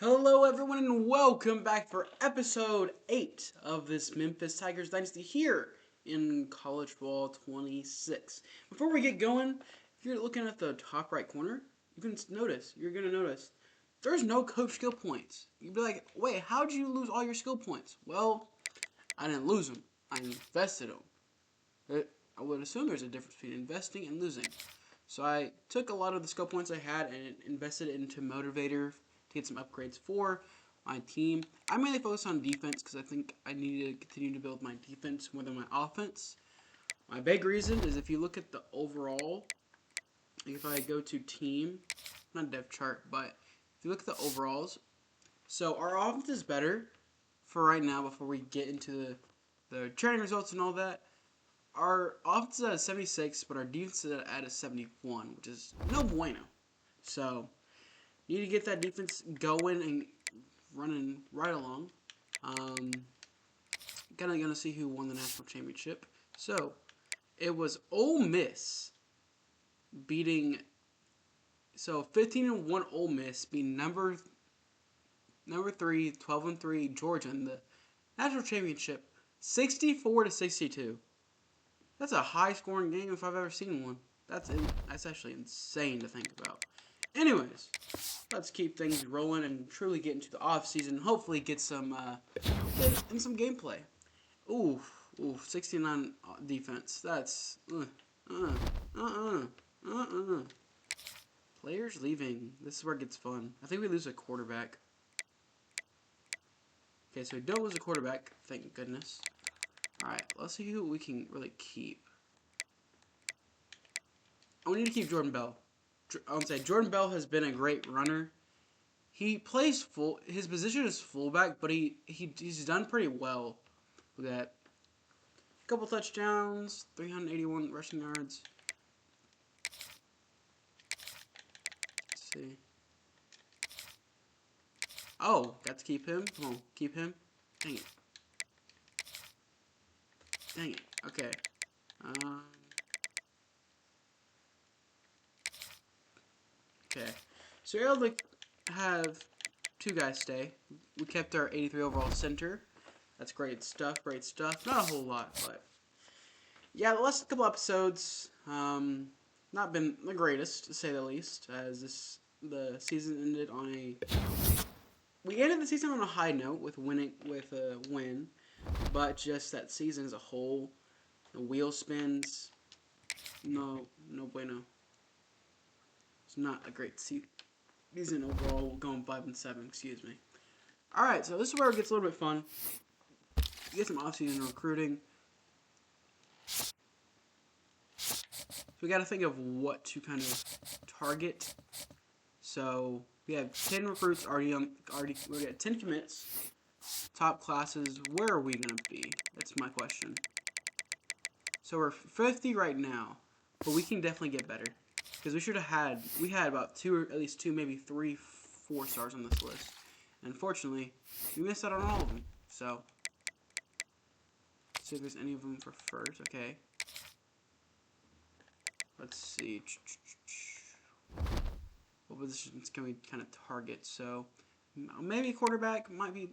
Hello everyone and welcome back for episode 8 of this Memphis Tigers Dynasty here in College Ball 26. Before we get going, if you're looking at the top right corner, you're going to notice, there's no coach skill points. You'd be like, wait, how'd you lose all your skill points? Well, I didn't lose them. I invested them. I would assume there's a difference between investing and losing. So I took a lot of the skill points I had and invested it into motivator to get some upgrades for my team. I mainly focus on defense because I think I need to continue to build my defense more than my offense. My big reason is if you look at the overall, if I go to team, not depth chart, but if you look at the overalls, so our offense is better for right now before we get into the training results and all that. Our offense is at a 76, but our defense is at a 71, which is no bueno. So, need to get that defense going and running right along. Gonna see who won the national championship. So, it was Ole Miss beating. So 15-1 Ole Miss beating number 3, 12-3 Georgia in the national championship, 64-62. That's a high-scoring game if I've ever seen one. That's actually insane to think about. Anyways, let's keep things rolling and truly get into the off season. Hopefully, get some gameplay. Ooh, 69 defense. That's Players leaving. This is where it gets fun. I think we lose a quarterback. Okay, so we don't lose a quarterback. Thank goodness. Alright, let's see who we can really keep. We need to keep Jordan Bell. I would say Jordan Bell has been a great runner. He plays his position is fullback, but he's done pretty well with that. A couple touchdowns, 381 rushing yards. Let's see. Oh, got to keep him. Come on, keep him. Dang it. Okay. Okay. So we're able to have two guys stay. We kept our 83 overall center. That's great stuff. Not a whole lot, but yeah, the last couple episodes, not been the greatest to say the least. As the season ended on we ended the season on a high note with a win, but just that season as a whole, the wheel spins. No bueno. It's not a great season overall. Going 5-7. Excuse me. All right, so this is where it gets a little bit fun. You get some off-season recruiting. So we got to think of what to kind of target. So we have 10 recruits already. We got 10 commits. Top classes. Where are we gonna be? That's my question. So we're 50 right now, but we can definitely get better because we had about at least two, maybe 3, 4 stars on this list. And unfortunately, we missed out on all of them. So let's see if there's any of them for first. Okay. Let's see. What positions can we kind of target? So maybe quarterback might be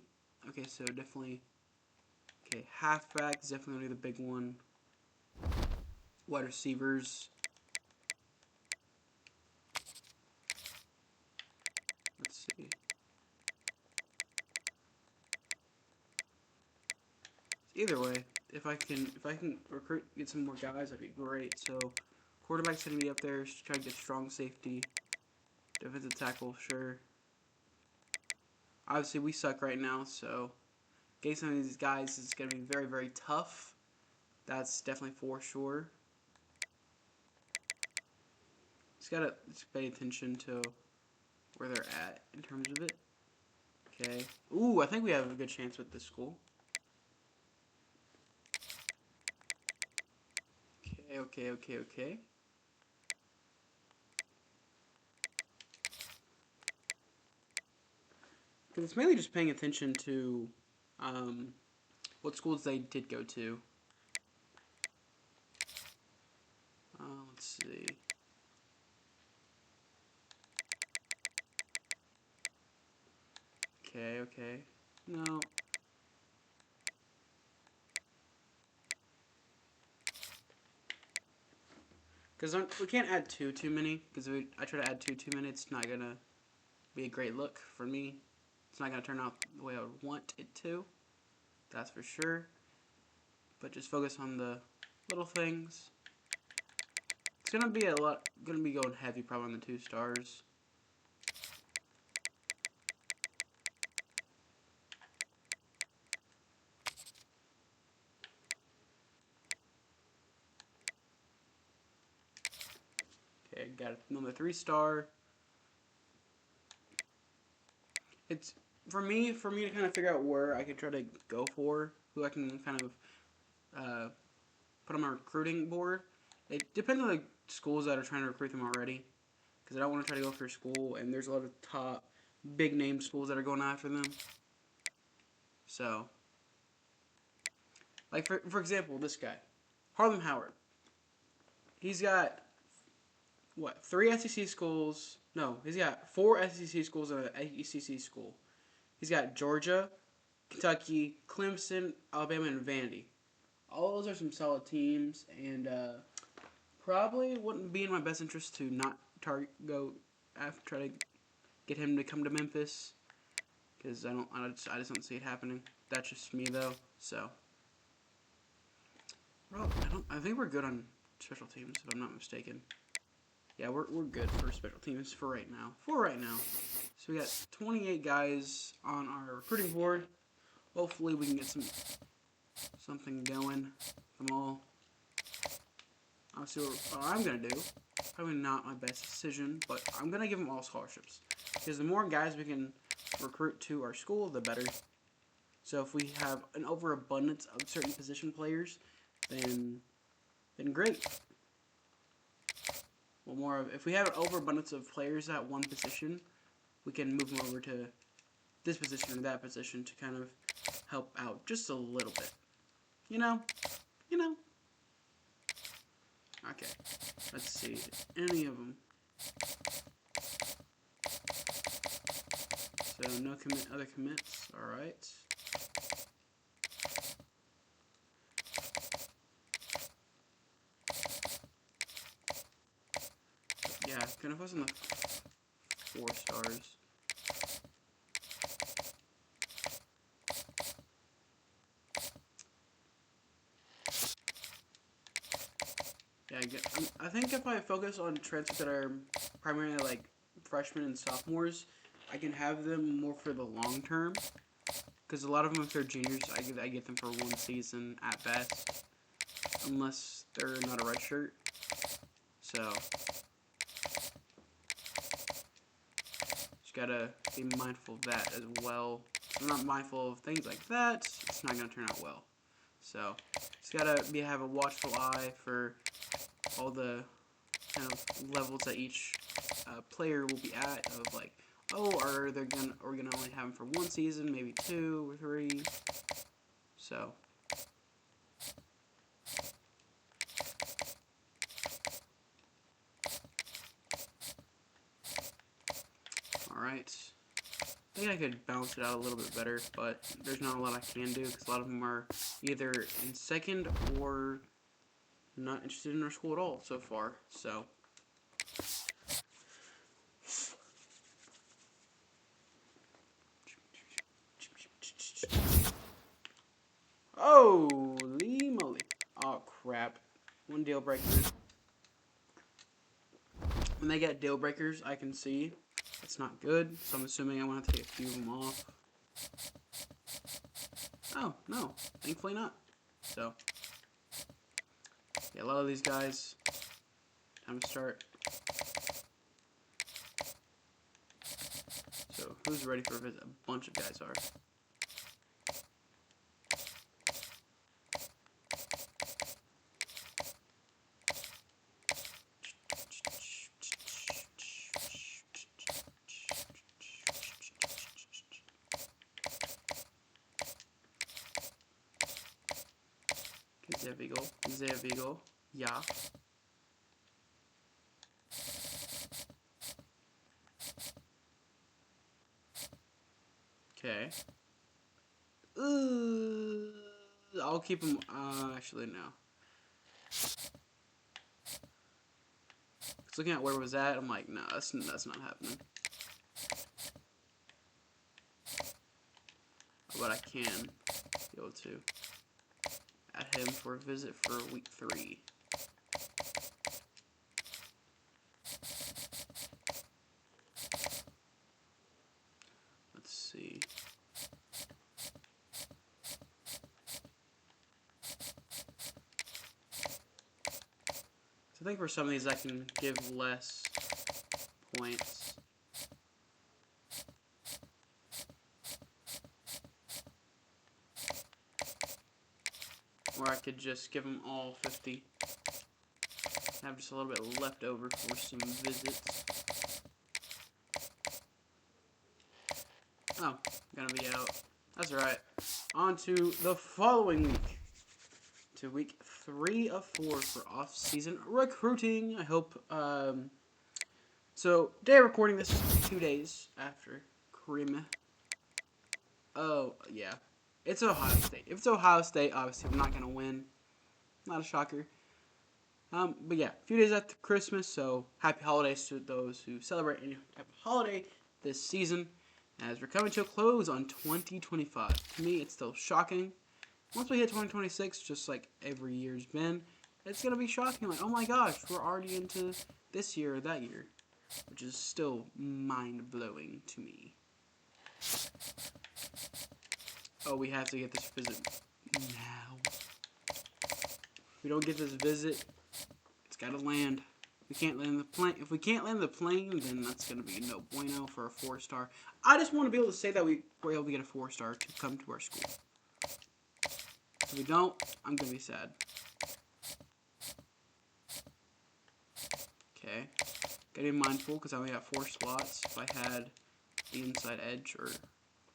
okay. So definitely halfback is definitely gonna be the big one. Wide receivers. Let's see. Either way, if I can get some more guys, that'd be great. So quarterback's gonna be up there. Try to get strong safety. Defensive tackle, sure. Obviously, we suck right now, so getting some of these guys is going to be very, very tough. That's definitely for sure. Just got to pay attention to where they're at in terms of it. Okay. Ooh, I think we have a good chance with this school. Okay. Because it's mainly just paying attention to what schools they did go to. Let's see. Okay. No. Because we can't add too many. Because I try to add too many, it's not gonna be a great look for me. It's not gonna turn out the way I would want it to. That's for sure. But just focus on the little things. It's gonna be going heavy probably on the 2 stars. Okay, got another 3 star. It's for me to kind of figure out where I could try to go for, who I can kind of put on my recruiting board. It depends on the schools that are trying to recruit them already, because I don't want to try to go for a school and there's a lot of top big name schools that are going after them. So, like for example, this guy, Harlem Howard. He's got what, 3 SEC schools? No, he's got 4 SEC schools and an ACC school. He's got Georgia, Kentucky, Clemson, Alabama, and Vandy. All those are some solid teams, and probably wouldn't be in my best interest to not try to get him to come to Memphis, because I just don't see it happening. That's just me though. So, well, I think we're good on special teams if I'm not mistaken. Yeah, we're good for special teams for right now. So we got 28 guys on our recruiting board. Hopefully we can get something going from all. I'll see what I'm going to do. Probably not my best decision, but I'm going to give them all scholarships. Because the more guys we can recruit to our school, the better. So if we have an overabundance of certain position players, then great. Well, if we have an overabundance of players at one position, we can move them over to this position or that position to kind of help out just a little bit. You know? Okay, let's see. Any of them. So no other commits. All right. Yeah, gonna focus on the 4 stars. Yeah, I think if I focus on transfers that are primarily like freshmen and sophomores, I can have them more for the long term. Because a lot of them, if they're juniors, I get them for 1 season at best, unless they're not a redshirt. So just gotta be mindful of that as well. If I'm not mindful of things like that, it's not gonna turn out well. So just gotta have a watchful eye for all the kind of levels that each player will be at. Of like, oh, are we gonna only have them for 1 season, maybe 2 or 3? So. Alright, I think I could balance it out a little bit better, but there's not a lot I can do because a lot of them are either in second or not interested in our school at all so far. So, holy moly! Oh crap! 1 deal breaker. When they get deal breakers, I can see it's not good, so I'm assuming I want to take a few of them off. Oh, no. Thankfully not. So, yeah, a lot of these guys, time to start. So, who's ready for a visit? A bunch of guys are. Sehr Vigo. Ja. Okay. I'll keep him. Actually, no. Cause looking at where it was at, I'm like, no, that's not happening. But I can be able to add him for a visit for week 3. Let's see. I think for some of these I can give less points. Or I could just give them all 50. Have just a little bit left over for some visits. Oh, gonna be out. That's alright. On to the following week. To week 3 of 4 for off-season recruiting. I hope, so, day of recording this is 2 days after Kareem. Oh, yeah. It's Ohio State. If it's Ohio State, obviously we're not going to win. Not a shocker. But yeah, a few days after Christmas, so happy holidays to those who celebrate any type of holiday this season. As we're coming to a close on 2025. To me, it's still shocking. Once we hit 2026, just like every year's been, it's going to be shocking. Like, oh my gosh, we're already into this year or that year. Which is still mind-blowing to me. Oh, we have to get this visit now. If we don't get this visit, it's got to land. We can't land the plane. If we can't land the plane, then that's going to be no bueno for a 4-star. I just want to be able to say that we were able to get a 4-star to come to our school. If we don't, I'm going to be sad. Okay. Gotta be mindful because I only got 4 slots. If I had the inside edge, or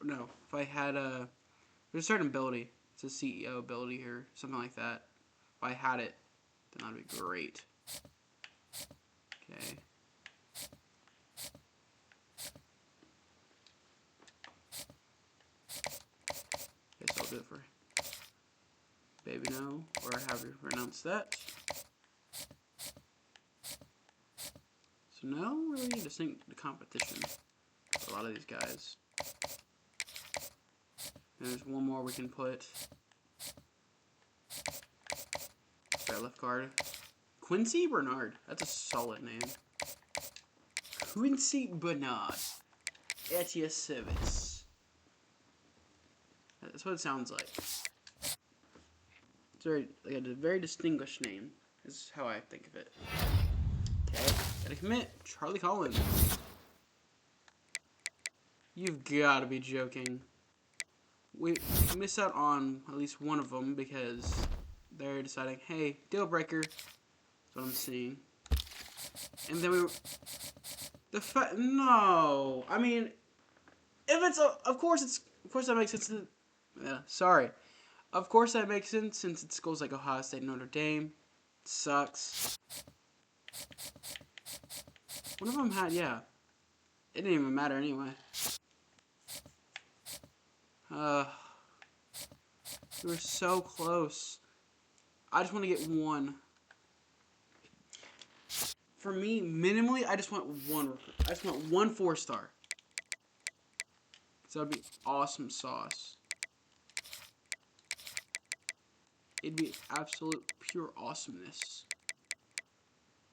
no, if I had there's a certain ability. It's a CEO ability or something like that. If I had it, then that'd be great. Okay. Guess I'll do it for Baby No, or however you pronounce that. So no really distinct competition for a lot of these guys. And there's one more we can put. Right, left guard. Quincy Bernard. That's a solid name. Quincy Bernard. At your service. That's what it sounds like. It's very, like a very distinguished name. Is how I think of it. Okay. Gotta commit. Charlie Collins. You've gotta be joking. We miss out on at least one of them because they're deciding, hey, deal breaker. That's what I'm seeing. And then no. I mean, if it's of course that makes sense. Sorry. Of course that makes sense since it goes like Ohio State, Notre Dame. It sucks. One of them had, yeah. It didn't even matter anyway. We were so close. I just want to get one. For me, minimally, I just want one recruit. I just want one 4-star. So that'd be awesome sauce. It'd be absolute pure awesomeness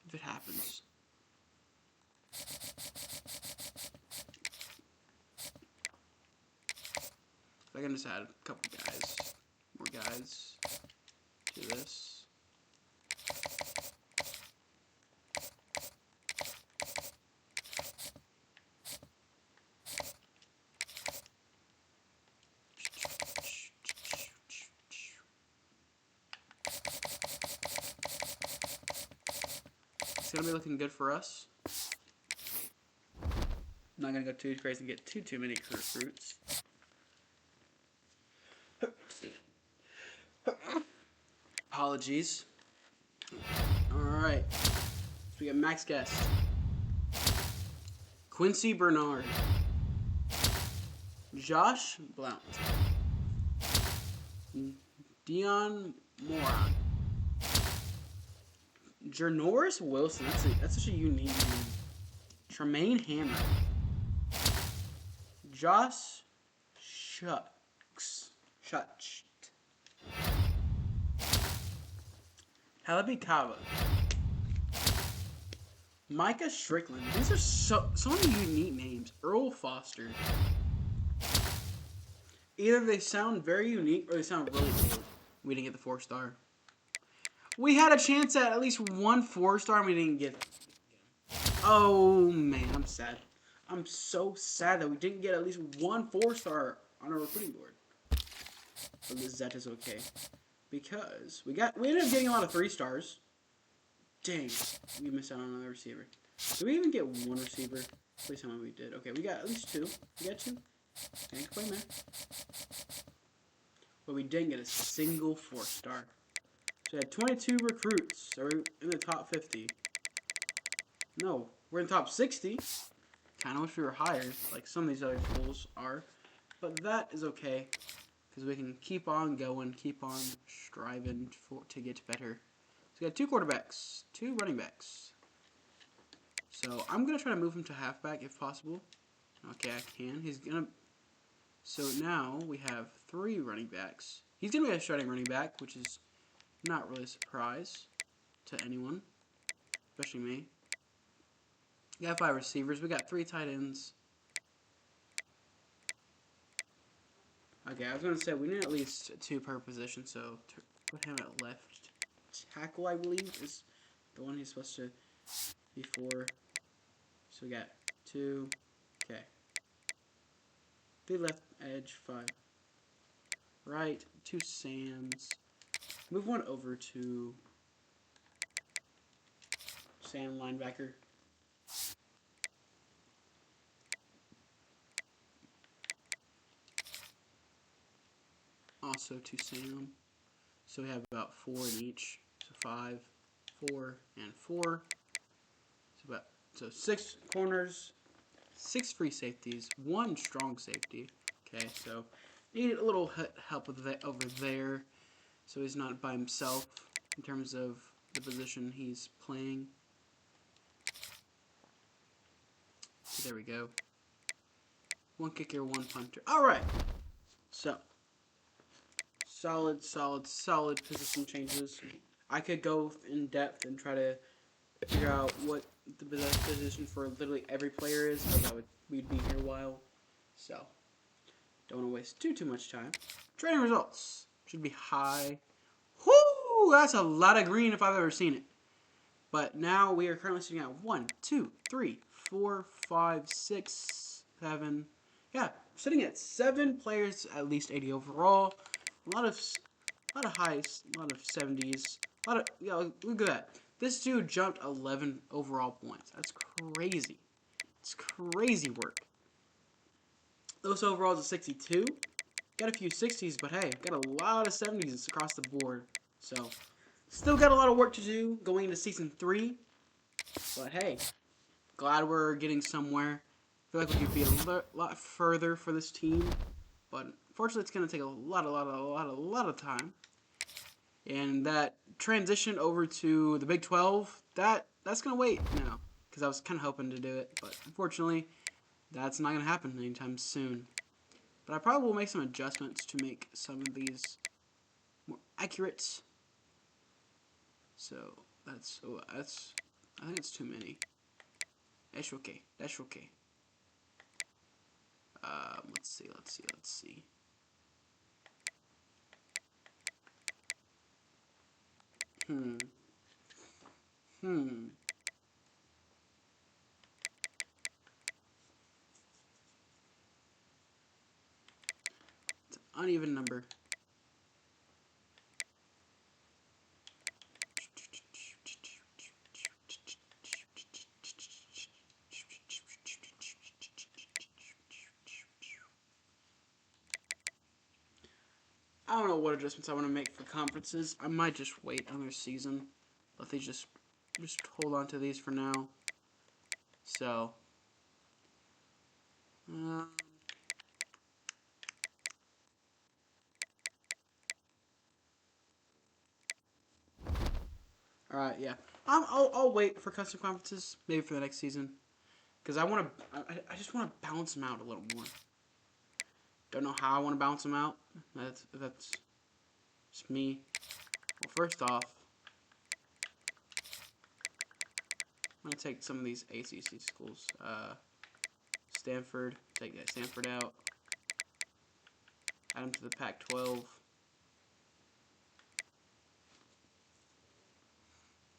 if it happens. I can just add a couple guys, more guys to this. It's gonna be looking good for us. I'm not gonna go too crazy and get too many recruits. Apologies. Alright. So we got Max Guest. Quincy Bernard. Josh Blount. Dion Moran. Jernoris Wilson. That's such a unique name. Tremaine Hammer. Josh Shucks. Shutch. Halabi Kava. Micah Strickland. These are so many unique names. Earl Foster. Either they sound very unique or they sound really cool. We didn't get the 4-star. We had a chance at least one 4-star and we didn't get it. Oh man, I'm sad. I'm so sad that we didn't get at least one 4-star on our recruiting board. But that is okay. Because we ended up getting a lot of 3-stars. Dang, we missed out on another receiver. Did we even get one receiver? Please tell me we did. Okay, we got at least 2. We got 2. Can't complain, man. But we didn't get a single 4-star. So we had 22 recruits. So we're in the top 50. No, we're in the top 60. Kind of wish we were higher, like some of these other schools are. But that is okay. Because we can keep on going, keep on striving to get better. So we got 2 quarterbacks, 2 running backs. So I'm going to try to move him to halfback if possible. Okay, I can. He's going to... So now we have 3 running backs. He's going to be a starting running back, which is not really a surprise to anyone, especially me. We got 5 receivers. We got 3 tight ends. Okay, I was going to say we need at least 2 per position, so put him at left tackle, I believe, is the one he's supposed to be for. So we got 2. Okay. 3 left edge, 5 right, 2 Sams. Move one over to Sam linebacker. Also 2 Sam. So we have about 4 in each. So 5, 4, and 4. So 6 corners, 6 free safeties, 1 strong safety. Okay, so need a little help with that over there, so he's not by himself in terms of the position he's playing. So there we go. 1 kicker, 1 punter. All right. So solid position changes. I could go in depth and try to figure out what the best position for literally every player is, but we'd be here a while. So don't want to waste too much time. Training results should be high. Whoo! That's a lot of green if I've ever seen it. But now we are currently sitting at 1, 2, 3, 4, 5, 6, 7. Yeah, sitting at 7 players, at least 80 overall. A lot of highs, a lot of 70s. Look at that. This dude jumped 11 overall points. That's crazy. It's crazy work. Those overalls are 62. Got a few 60s, but hey, got a lot of 70s across the board. So, still got a lot of work to do going into Season 3. But hey, glad we're getting somewhere. I feel like we could be a lot further for this team. But unfortunately, it's going to take a lot of time. And that transition over to the Big 12, that's going to wait now. Because I was kind of hoping to do it. But unfortunately, that's not going to happen anytime soon. But I probably will make some adjustments to make some of these more accurate. So, I think it's too many. That's okay. That's okay. Let's see. It's an uneven number. I don't know what adjustments I want to make for conferences. I might just wait another season. Let these just hold on to these for now. So, Yeah. I'll wait for custom conferences, maybe for the next season, because I just want to balance them out a little more. Don't know how I want to balance them out. That's just me. Well, first off, I'm gonna take some of these ACC schools. Stanford, take that Stanford out. Add them to the Pac-12.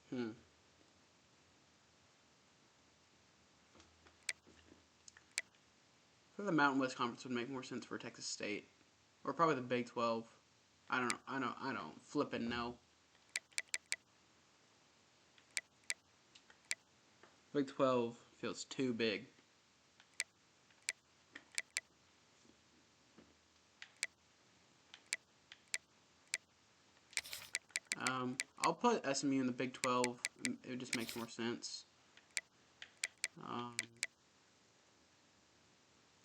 I think the Mountain West Conference would make more sense for Texas State, or probably the Big 12. I don't flippin' know. Big 12 feels too big. I'll put SMU in the Big 12. It just makes more sense.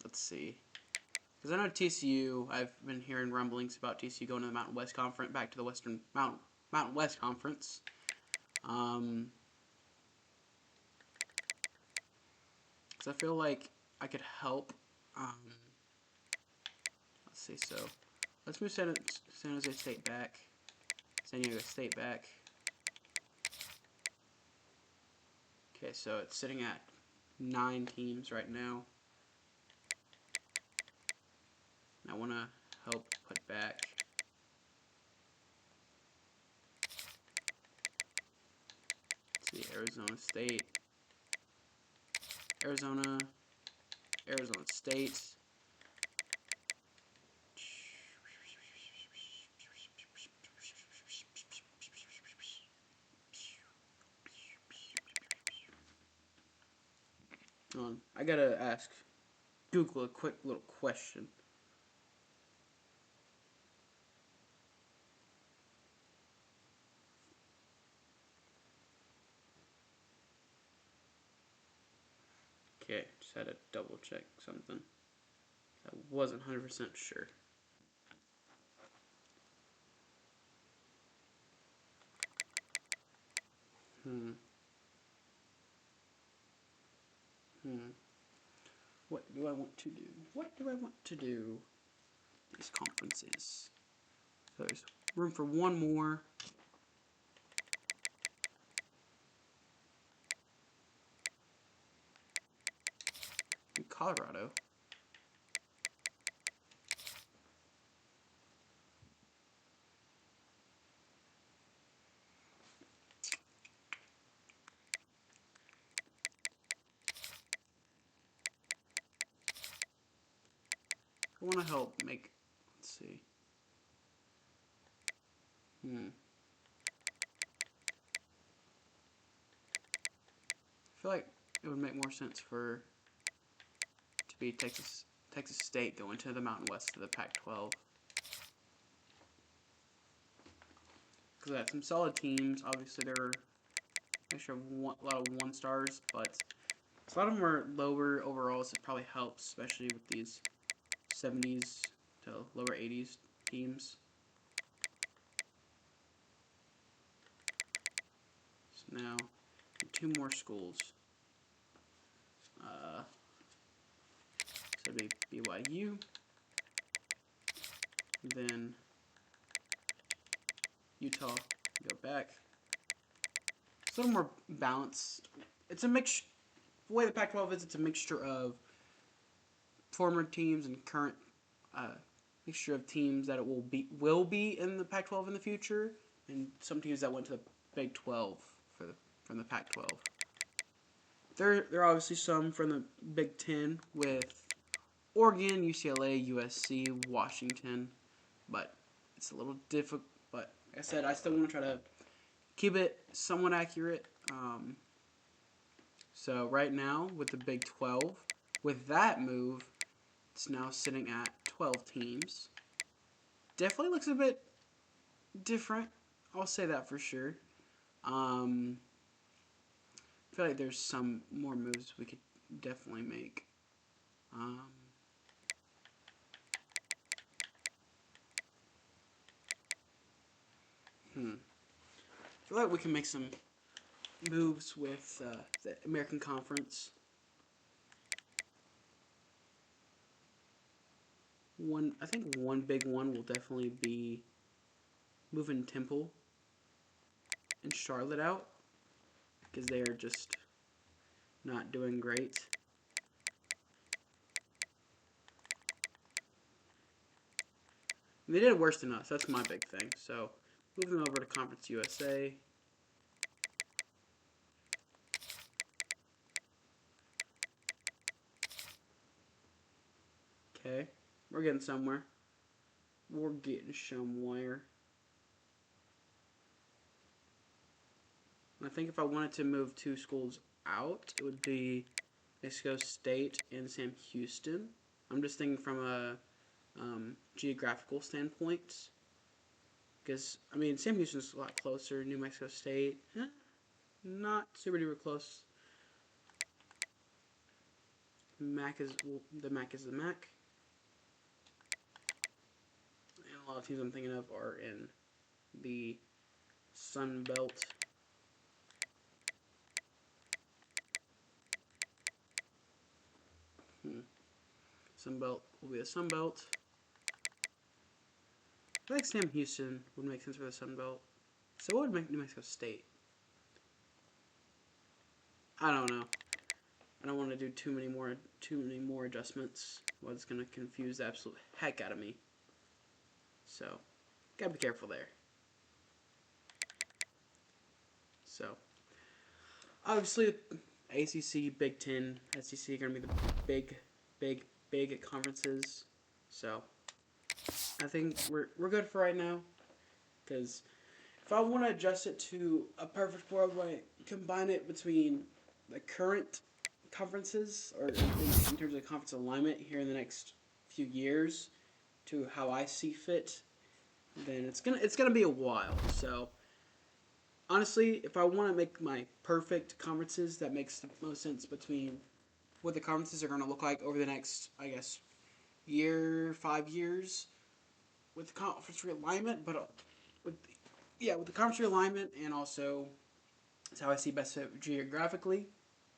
Let's see. Because I know TCU, I've been hearing rumblings about TCU going to the Mountain West Conference, back to the Mountain West Conference. Because I feel like I could help. Let's see, so let's move San Jose State back. San Diego State back. Okay, so it's sitting at 9 teams right now. I want to help put back let's see, Arizona State, Arizona State. I gotta ask Google a quick little question. Okay, just had to double check something. I wasn't 100% sure. What do I want to do? What do I want to do? These conferences. So there's room for one more. In Colorado. I want to help make, let's see. I feel like it would make more sense to be Texas State going to the Mountain West to the Pac-12. Because they have some solid teams. Obviously, there are a lot of 1-stars, but a lot of them are lower overall, so it probably helps, especially with these 70s to lower 80s teams. So now, 2 more schools. So it'd be BYU, then Utah, go back. It's a little more balanced. It's a mix. The way the Pac-12 is, it's a mixture of former teams and current mixture of teams that it will be in the Pac-12 in the future, and some teams that went to the Big 12 from the Pac-12. There are obviously some from the Big 10 with Oregon, UCLA, USC, Washington, but it's a little difficult. But like I said, I still want to try to keep it somewhat accurate. So right now with the Big 12, with that move, it's now sitting at 12 teams. Definitely looks a bit different. I'll say that for sure. I feel like there's some more moves we could definitely make. I feel like we can make some moves with the American Conference. I think one big one will definitely be moving Temple and Charlotte out because they are just not doing great. And they did worse than us. That's my big thing. So moving over to Conference USA. Okay, we're getting somewhere. We're getting somewhere. I think if I wanted to move 2 schools out, it would be Mexico State and Sam Houston. I'm just thinking from a geographical standpoint. Because, I mean, Sam Houston's a lot closer. New Mexico State, not super duper close. Mac is the Mac is the Mac. And a lot of teams I'm thinking of are in the Sun Belt. Sun Belt will be the Sun Belt. I feel like Sam Houston would make sense for the Sun Belt. So what would make New Mexico State? I don't know. I don't want to do too many more adjustments. Well, it's gonna confuse the absolute heck out of me. So, gotta be careful there. So, obviously, ACC, Big Ten, SEC are gonna be the big conferences. So, I think we're good for right now. Because if I want to adjust it to a perfect world where I combine it between the current conferences, or in terms of conference alignment here in the next few years, to how I see fit, then it's gonna be a while. So honestly, if I want to make my perfect conferences, that makes the most sense between what the conferences are gonna look like over the next, I guess, 5 years with the conference realignment, but with the conference realignment and also it's how I see best fit geographically.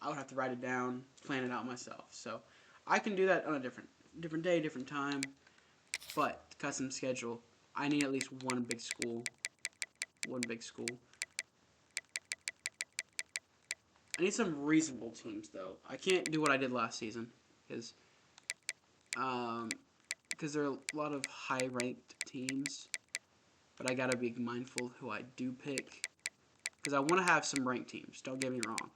I would have to write it down, plan it out myself. So I can do that on a different day, different time. But custom schedule, I need at least one big school. I need some reasonable teams though. I can't do what I did last season because there are a lot of high ranked teams. But I gotta be mindful of who I do pick because I want to have some ranked teams. Don't get me wrong,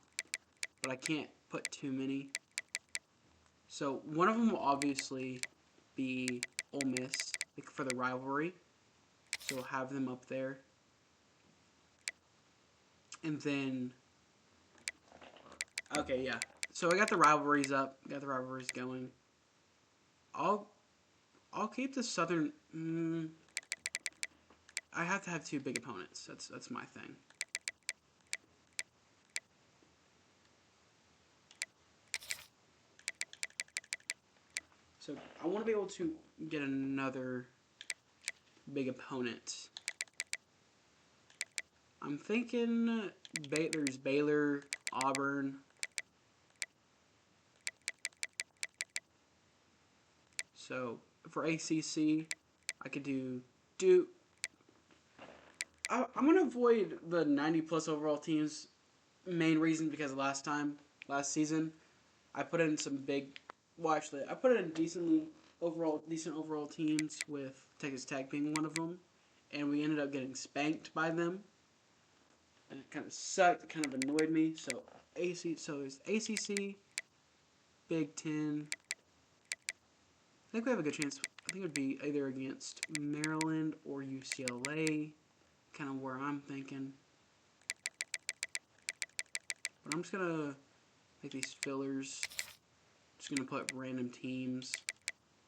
but I can't put too many. So one of them will obviously be Ole Miss for the rivalry. So we'll have them up there. And then, okay, yeah. So I got the rivalries up. Got the rivalries going. I'll keep the Southern. I have to have 2 big opponents. That's my thing. So I want to be able to get another big opponent. I'm thinking there's Baylor, Auburn. So for ACC, I could do Duke. I'm gonna avoid the 90+ overall teams. Main reason because last season, I put in some big. Well, actually, I put in decent overall teams with Texas Tech being one of them, and we ended up getting spanked by them. And it kind of sucked. It kind of annoyed me. So there's ACC, Big Ten. I think we have a good chance. I think it would be either against Maryland or UCLA. Kind of where I'm thinking. But I'm just gonna make these fillers. Just gonna put random teams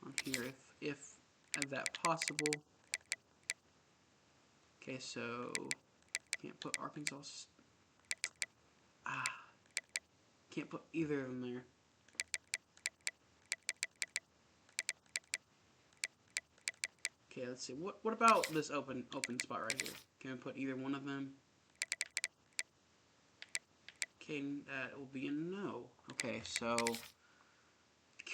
on here if that possible. Okay, so can't put Arkansas. Can't put either of them there. Okay, let's see. What about this open spot right here? Can we put either one of them? Okay, that will be a no. Okay, so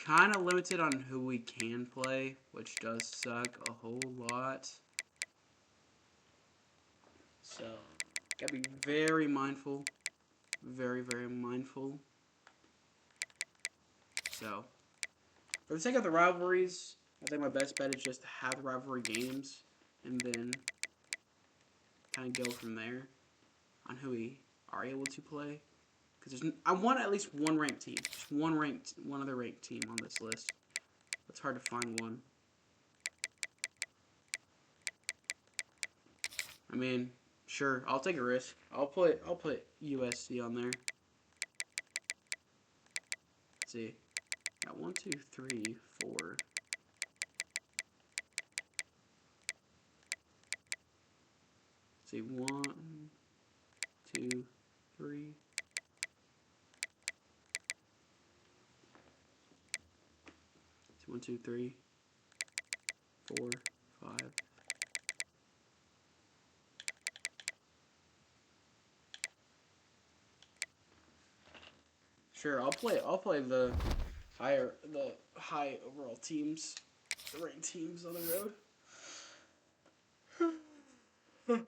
kind of limited on who we can play, which does suck a whole lot. So, gotta be very mindful. Very, very mindful. So, for the sake of the rivalries, I think my best bet is just to have the rivalry games and then kind of go from there on who we are able to play. Because I want at least one ranked team. Just one other ranked team on this list. It's hard to find one. I mean, sure, I'll take a risk. I'll put USC on there. Let's see. Got 1, 2, 3, 4. Let's see, 1, 2, 3. It's 1, 2, 3, 4, 5. Sure, I'll play the high overall teams, the ranked teams on the road. I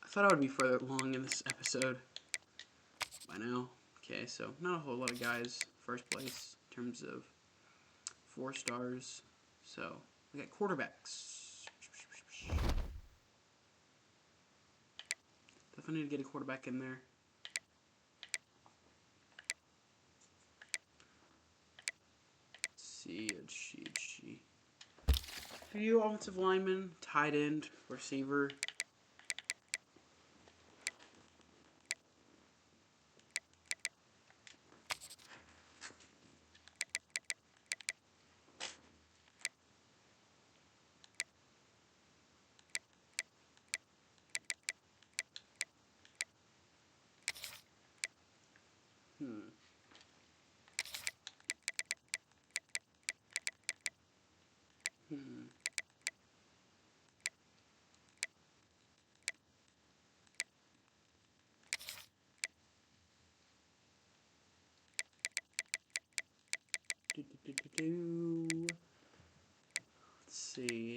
thought I would be further along in this episode by now. Okay, so not a whole lot of guys first place in terms of 4 stars. So we got quarterbacks. Definitely need to get a quarterback in there. Let's see. Few offensive linemen, tight end, receiver.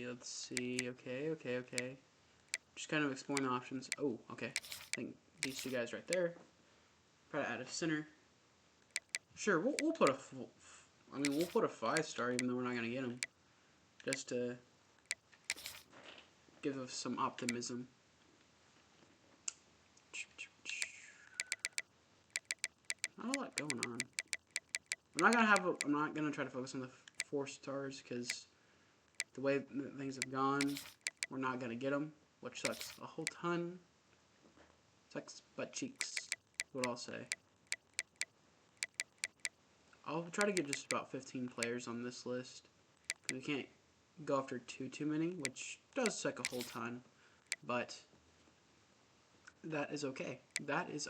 Let's see. Okay. Just kind of exploring the options. Oh, okay. I think these 2 guys right there. Probably add a center. Sure, we'll put a we'll put a 5-star even though we're not gonna get him, just to give us some optimism. Not a lot going on. I'm not gonna try to focus on the 4 stars because the way things have gone, we're not gonna get them, which sucks a whole ton. Sucks butt cheeks, what I'll say. I'll try to get just about 15 players on this list because we can't go after too many, which does suck a whole ton, but that is okay. That is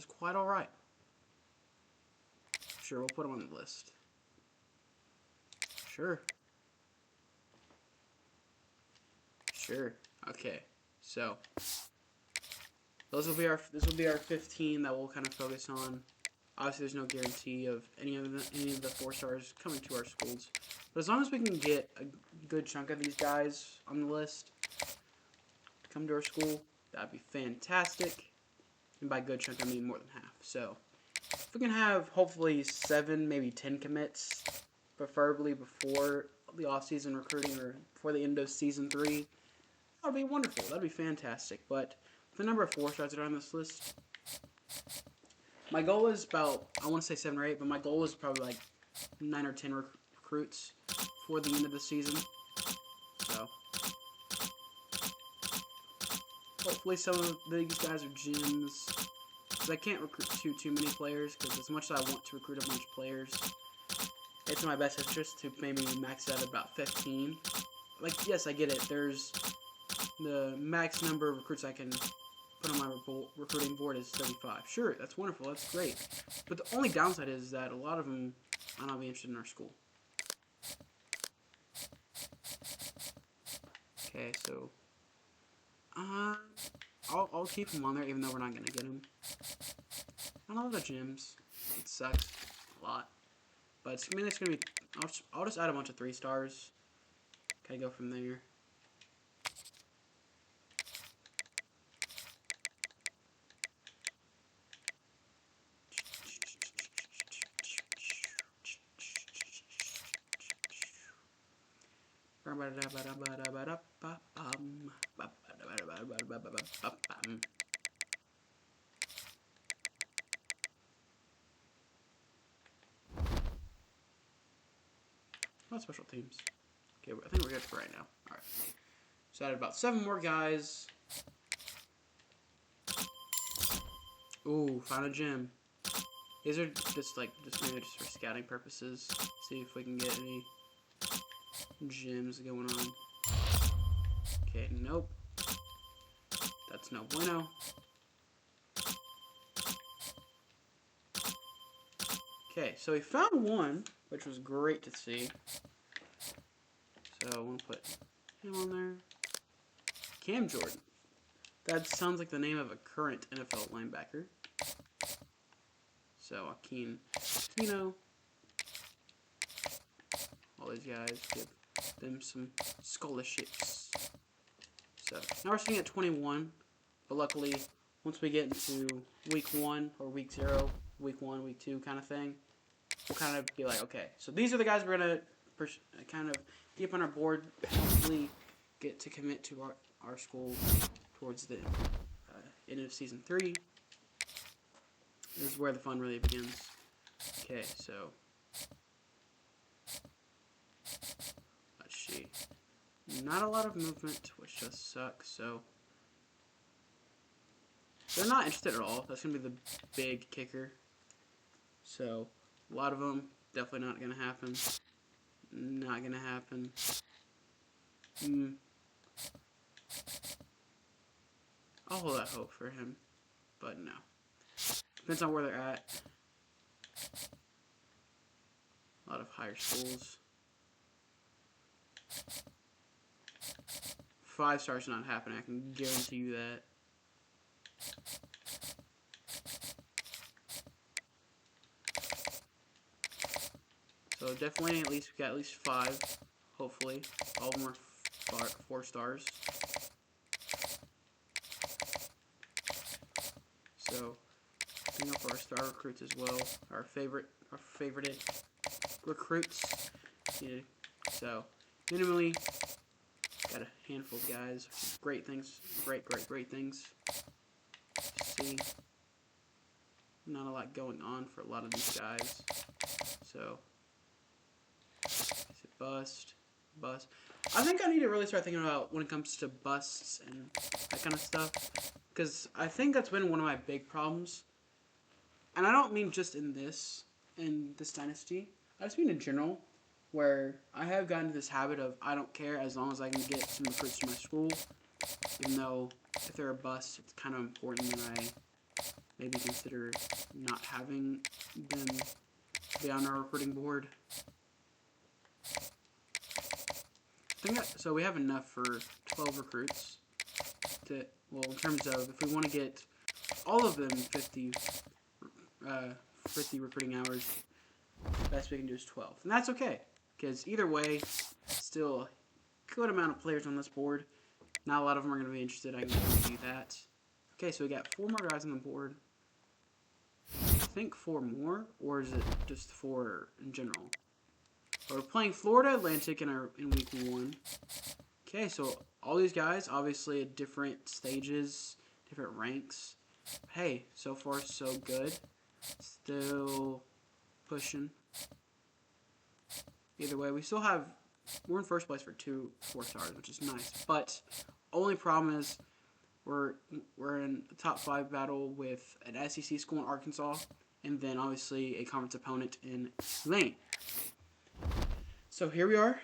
quite all right. Sure, we'll put them on the list. Sure. Okay. So this will be our 15 that we'll kind of focus on. Obviously, there's no guarantee of any of the 4 stars coming to our schools, but as long as we can get a good chunk of these guys on the list to come to our school, that'd be fantastic. And by good chunk, I mean more than half. So if we can have hopefully 7, maybe 10 commits, preferably before the off-season recruiting or before the end of season 3, that would be wonderful. That'd be fantastic. But the number of 4 stars that are on this list, my goal is about, I want to say 7 or 8, but my goal is probably like 9 or 10 recruits for the end of the season. So hopefully some of these guys are gems. Because I can't recruit too many players, because as much as I want to recruit a bunch of players, it's in my best interest to maybe max out about 15. Like, yes, I get it. There's the max number of recruits I can put on my recruiting board is 35. Sure, that's wonderful. That's great. But the only downside is that a lot of them might not be interested in our school. Okay, so I'll keep him on there even though we're not gonna get him. I don't love the gyms. It sucks a lot. But I mean, it's gonna be. I'll just add a bunch of 3 stars. Kind of go from there. Not special teams. Okay, I think we're good for right now. Alright. So I added about 7 more guys. Ooh, found a gym. These are just maybe just for scouting purposes. See if we can get any gyms going on. Okay, nope. That's no bueno. Okay, so we found one, which was great to see. So I'm going to put him on there. Cam Jordan. That sounds like the name of a current NFL linebacker. So Akeem, all these guys, give them some scholarships. So now we're sitting at 21, but luckily, once we get into week 1 or week 0, week 1, week 2 kind of thing, we'll kind of be like, okay, so these are the guys we're gonna kind of keep on our board, hopefully get to commit to our school towards the end of season 3. This is where the fun really begins. Okay, so let's see. Not a lot of movement, which just sucks. So they're not interested at all. That's gonna be the big kicker. So a lot of them definitely not gonna happen. Not gonna happen. I'll hold out hope for him, but no. Depends on where they're at. A lot of higher schools. 5 stars not happening. I can guarantee you that. So definitely we got at least 5. Hopefully, all of them are 4 stars. So looking up for our star recruits as well. Our favorite recruits. Yeah. So minimally got a handful of guys. Great things. Great things. See, not a lot going on for a lot of these guys. So is it bust? Bust. I think I need to really start thinking about when it comes to busts and that kind of stuff, because I think that's been one of my big problems. And I don't mean just in this dynasty. I just mean in general, where I have gotten into this habit of I don't care as long as I can get some recruits to my school, even though if they're a bust, it's kind of important that I maybe consider not having them be on our recruiting board. So we have enough for 12 recruits to, well, in terms of if we want to get all of them 50 recruiting hours, the best we can do is 12. And that's okay, because either way, still a good amount of players on this board. Not a lot of them are going to be interested. I can do that. Okay, so we got 4 more guys on the board. I think 4 more, or is it just 4 in general? We're playing Florida Atlantic in week 1. Okay, so all these guys, obviously at different stages, different ranks. Hey, so far so good. Still pushing. Either way, we're in first place for 2 4-stars, which is nice. But only problem is we're in the top 5 battle with an SEC school in Arkansas, and then obviously a conference opponent in Tulane. So here we are,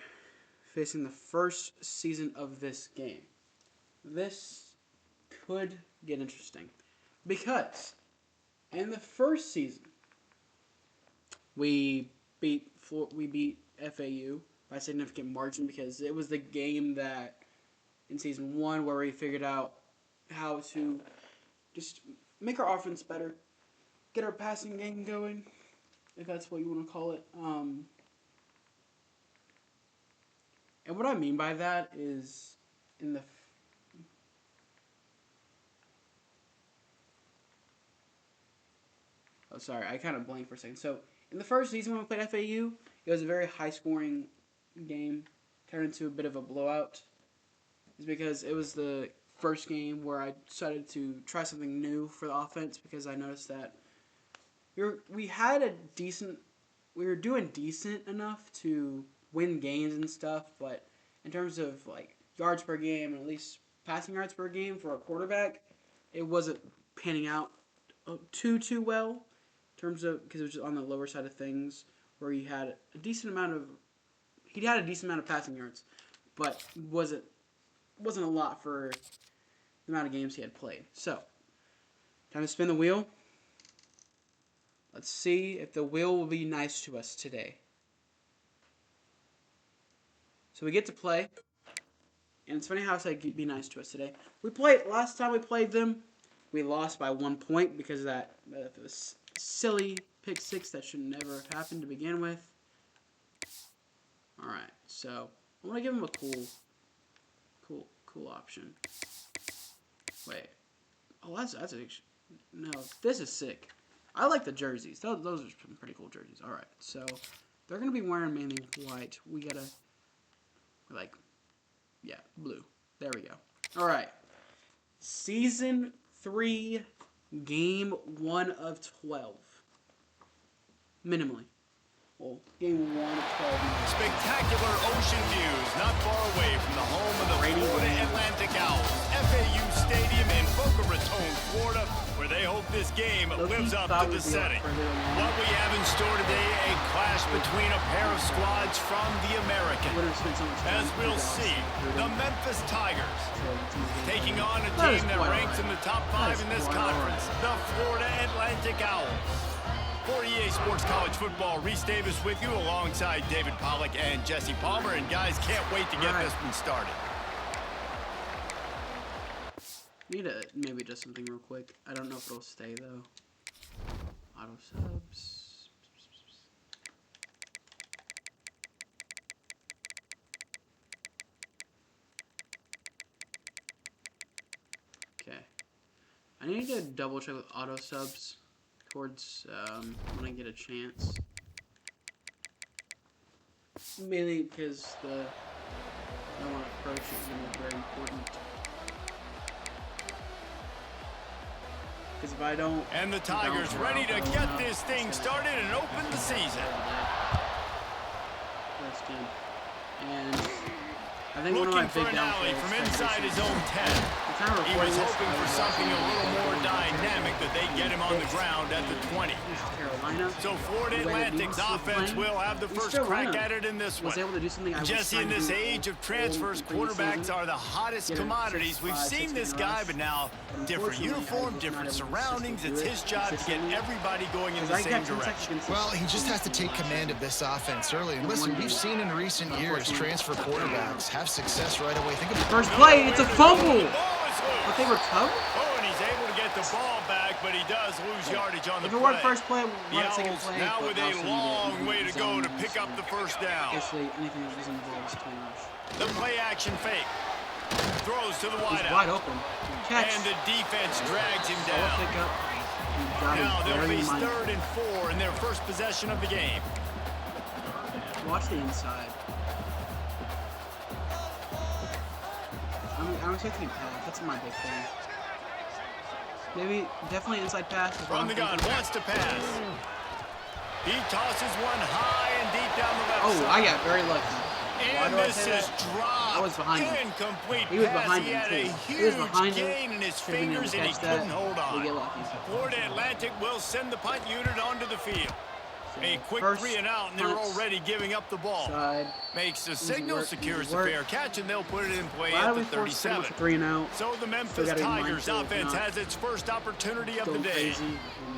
facing the first season of this game. This could get interesting, because in the first season, we beat FAU by a significant margin, because it was the game that in season 1 where we figured out how to just make our offense better, get our passing game going, if that's what you want to call it. And what I mean by that is in the oh, sorry, I kind of blanked for a second. So, in the first season when we played FAU, it was a very high-scoring game, turned into a bit of a blowout. It's because it was the first game where I decided to try something new for the offense because I noticed that we were doing decent enough to win games and stuff, but in terms of like yards per game and at least passing yards per game for a quarterback, it wasn't panning out too well in terms of because it was just on the lower side of things where he had a decent amount of passing yards, but wasn't a lot for the amount of games he had played. So, time to spin the wheel. Let's see if the wheel will be nice to us today. So we get to play, and it's funny how I said be nice to us today. Last time we played them, we lost by 1 point because of that silly pick six that should never have happened to begin with. All right, so I want to give him a cool option. Wait, oh no, this is sick. I like the jerseys. Those are some pretty cool jerseys. All right, so they're gonna be wearing mainly white. We gotta blue. There we go. All right, Season 3, Game 1 of 12. Minimally. Well, Game 1 of 12. Spectacular ocean views not far away from the home of the Florida Atlantic Owls, FAU Stadium in Boca Raton, Florida, where they hope this game lives up to the setting. What we have in store today, a clash between a pair of squads from the American. As we'll see, the Memphis Tigers taking on a team that ranks in the top 5 in this conference, the Florida Atlantic Owls. For EA Sports College Football, Reese Davis with you alongside David Pollack and Jesse Palmer. And guys, can't wait to get this one started. Need to maybe adjust something real quick. I don't know if it'll stay though. Auto subs. Okay. I need to double check with auto subs towards when I get a chance. Mainly because I want to approach it is very important. Because if I don't... And the Tigers ready to get this thing started and open the season. And I think looking one of my for big an alley from inside his own 10. He was hoping for something a little more dynamic that they get him on the ground at the 20. So Florida Atlantic's offense will have the first crack at it in this one. Jesse, in this age of transfers, quarterbacks are the hottest commodities. We've seen this guy, but now different uniform, different surroundings. It's his job to get everybody going in the same direction. Well, he just has to take command of this offense early. And listen, we've seen in recent years transfer quarterbacks have success right away. Think of the first play. It's a fumble. But they recover? Oh, and he's able to get the ball back, but he does lose yardage on the play. If it weren't first play, the Owls now with a long way to go to pick up the first down. Basically, anything that doesn't involve is too much. The play action fake. Throws to the wideout. Wide open. Catch. And the defense drags him down. Pick up. Now they'll face 3rd and 4 in their first possession of the game. Watch the inside. I'm expecting pass. That's my big thing. Maybe, definitely inside pass. From the gun, wants to pass. He tosses one high and deep down the left side. Oh, I got very lucky. And this is dropped. I was behind him. Incomplete He was pass. behind He him, had too. a huge gain in his fingers, and he couldn't hold on. We get lucky. Florida Atlantic will send the punt unit onto the field. A quick 3 and out, and they're already giving up the ball. Makes the signal, secures the fair catch, and they'll put it in play at the 37. 3 and out. So the Memphis Tigers offense has its first opportunity of the day.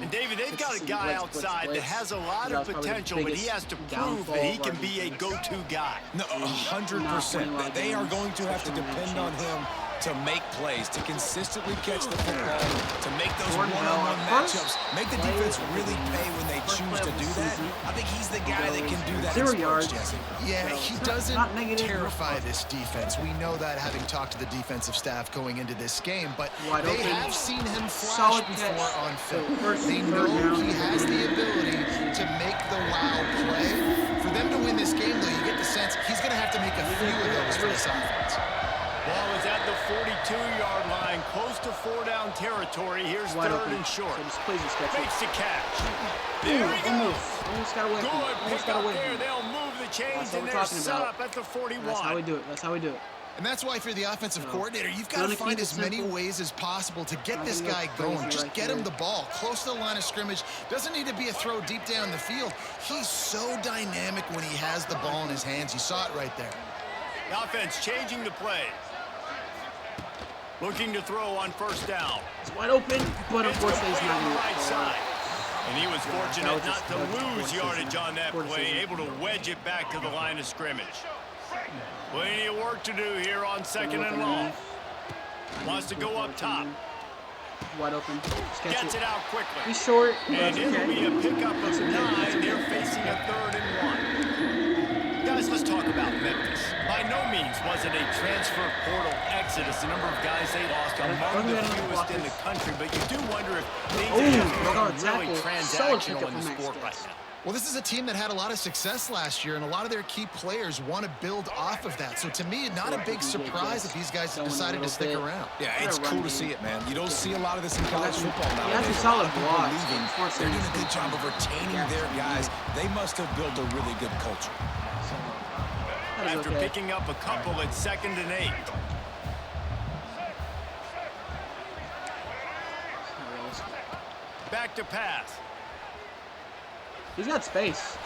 And David, they've got a guy outside that has a lot of potential, but he has to prove that he can be a go-to guy. No, 100%. They are going to have to depend on him to make plays, to consistently catch the football, to make those one-on-one matchups, make the defense really pay when they choose to do that. I think he's the guy that can do that. 0 yards. Jesse. Yeah, he doesn't terrify this defense. We know that having talked to the defensive staff going into this game, but they have seen him flash before on film. They know he has the ability to make the wow play. For them to win this game, though, you get the sense he's going to have to make a few of those for this offense. Ball is at the 42-yard line, close to 4-down territory. Here's third and short. Fakes the catch. There he goes. Almost got away. Good pick up there. They'll move the chains, and they're set up at the 41. That's how we do it. That's how we do it. And that's why, if you're the offensive coordinator, you've got to find as many ways as possible to get this guy going. Just get him the ball close to the line of scrimmage. Doesn't need to be a throw deep down the field. He's so dynamic when he has the ball in his hands. You saw it right there. The offense changing the play. Looking to throw on first down. It's wide open, but unfortunately he's not on the going right to side. And he was fortunate not to lose yardage on that play, able to wedge it back to the line of scrimmage. Plenty of work to do here on second and long. Wants to go up top. Wide open. Gets it out quickly. He's short. And it'll be a pickup of 9. They're facing a 3rd and 1. Guys, let's talk about Memphis. By no means was it a transfer portal exodus. The number of guys they lost among the fewest in the country, but you do wonder if things have become really transactional in the sport right now. Well, this is a team that had a lot of success last year, and a lot of their key players want to build off of that. So to me, not a big surprise that these guys decided to stick around. Yeah, it's cool to see it, man. You don't see a lot of this in college football now. That's a solid block. They're doing a good job of retaining their guys. They must have built a really good culture. After picking up a couple at 2nd and 8. Back to pass. He's got space.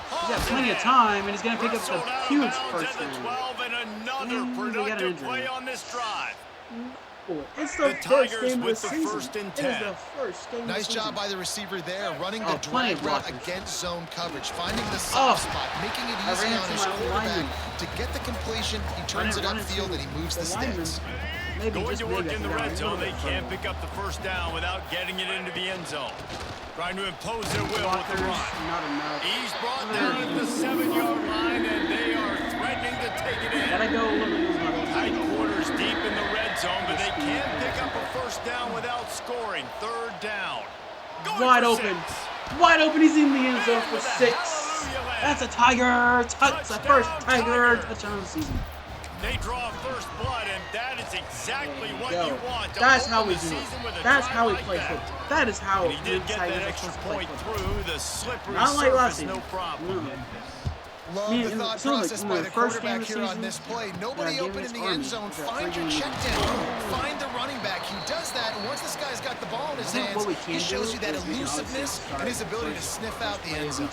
He's got plenty of time, and he's going to pick up a huge first down. 12 and another productive play on this drive. It's the Tigers first game with of the the first and 10. It is the first game Nice of the job season. by the receiver there, running the drag route against zone coverage, finding the soft spot, making it easy on his quarterback to get the completion. He turns it upfield and he moves the sticks. Going to work in the red zone, they can't pick up the first down without getting it into the end zone. Trying to impose their will with the run. He's brought down at the 7-yard line, and they are threatening to take it in. Gotta go a little bit. Tight quarters deep in the red zone, but they can't pick up a first down without scoring. 3rd down. Wide open. Wide open. He's in the end zone for 6. That's a Tiger. That's the first Tiger touchdown of the season. They draw first blood, and that is exactly what you want. That's how we do it. That's how we play football. That is how he did get that extra point through the slippery Not like last surface, no problem. Love the thought process by the quarterback here on this play. Nobody open in the end zone. Find your check down. Find the running back. He does that, and once this guy's got the ball in his hands, he shows you that elusiveness and his ability to sniff out the end zone.